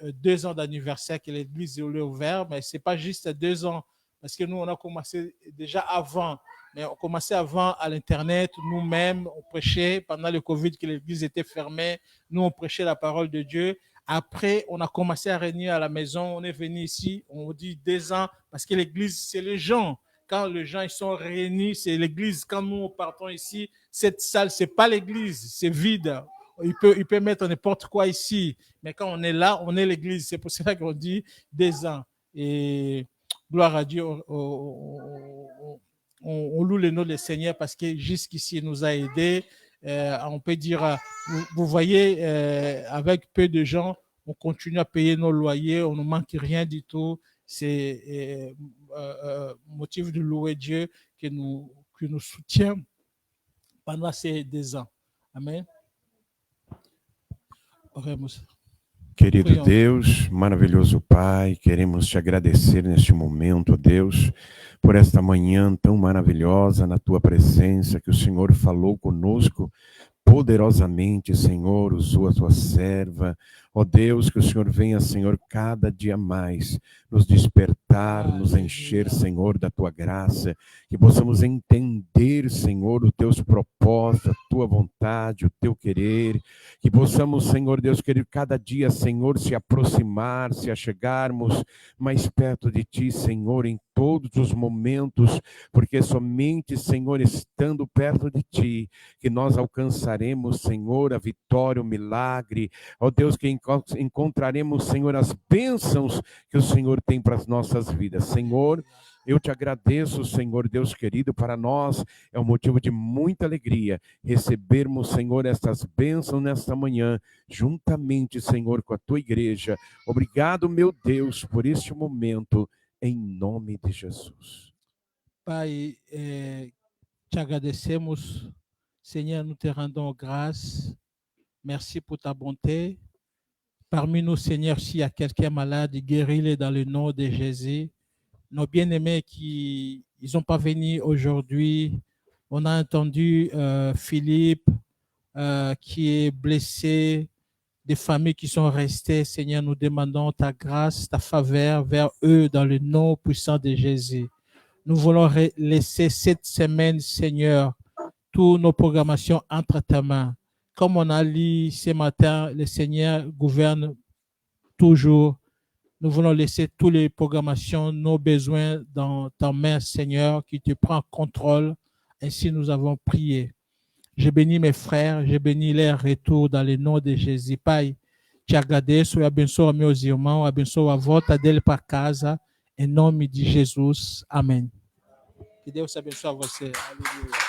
2 ans d'anniversaire que l'Église est ouverte, mais ce n'est pas juste 2 ans, parce que nous, on a commencé déjà avant. Mais on commençait avant à l'Internet, nous-mêmes, on prêchait pendant le Covid que l'Église était fermée. Nous, on prêchait la parole de Dieu. Après, on a commencé à réunir à la maison. On est venu ici, on dit 2 ans, parce que l'Église, c'est les gens. Quand les gens ils sont réunis, c'est l'Église. Quand nous partons ici, cette salle, ce n'est pas l'Église, c'est vide. Il peut mettre n'importe quoi ici. Mais quand on est là, on est l'Église. C'est pour cela qu'on dit 2 ans. Et gloire à Dieu, on loue le nom du Seigneur parce que jusqu'ici, il nous a aidés. On peut dire, vous voyez, avec peu de gens, on continue à payer nos loyers, on ne manque rien du tout. C'est motif de louer Dieu qui nous soutient pendant ces 2 ans. Amen. Oremos. Querido Deus, maravilhoso Pai, queremos te agradecer neste momento, Deus, por esta manhã tão maravilhosa na Tua presença, que o Senhor falou conosco poderosamente, Senhor, usou a Tua serva, Ó Deus, que o Senhor venha, Senhor, cada dia mais nos despertar, nos encher, Senhor, da tua graça, que possamos entender, Senhor, os teus propósitos, a tua vontade, o teu querer, que possamos, Senhor Deus querido, cada dia, Senhor, se aproximar, se achegarmos mais perto de ti, Senhor, em todos os momentos, porque somente, Senhor, estando perto de ti, que nós alcançaremos, Senhor, a vitória, o milagre, ó Deus, que encontraremos, Senhor, as bênçãos que o Senhor tem para as nossas vidas. Senhor, eu te agradeço, Senhor Deus querido, para nós é um motivo de muita alegria recebermos, Senhor, estas bênçãos nesta manhã, juntamente, Senhor, com a tua igreja. Obrigado, meu Deus, por este momento, em nome de Jesus. Pai, te agradecemos, Seigneur, nous te rendons grâce. Merci pour ta bonté. Parmi nous, Seigneur, s'il y a quelqu'un malade, guéris-le dans le nom de Jésus. Nos bien-aimés qui ils sont pas venus aujourd'hui, on a entendu Philippe qui est blessé, des familles qui sont restées. Seigneur, nous demandons ta grâce, ta faveur vers eux dans le nom puissant de Jésus. Nous voulons laisser cette semaine, Seigneur, toutes nos programmations entre ta main. Comme on a lu ce matin, le Seigneur gouverne toujours. Nous voulons laisser toutes les programmations, nos besoins dans ta main, Seigneur, qui te prend contrôle. Ainsi, nous avons prié. Je bénis mes frères, je bénis leur retour dans le nom de Jesus. Pai, te agradeço e abençoa meus irmãos, abençoa a volta dele para casa, em nome de Jesus. Amém. Que Deus abençoe você. Aleluia.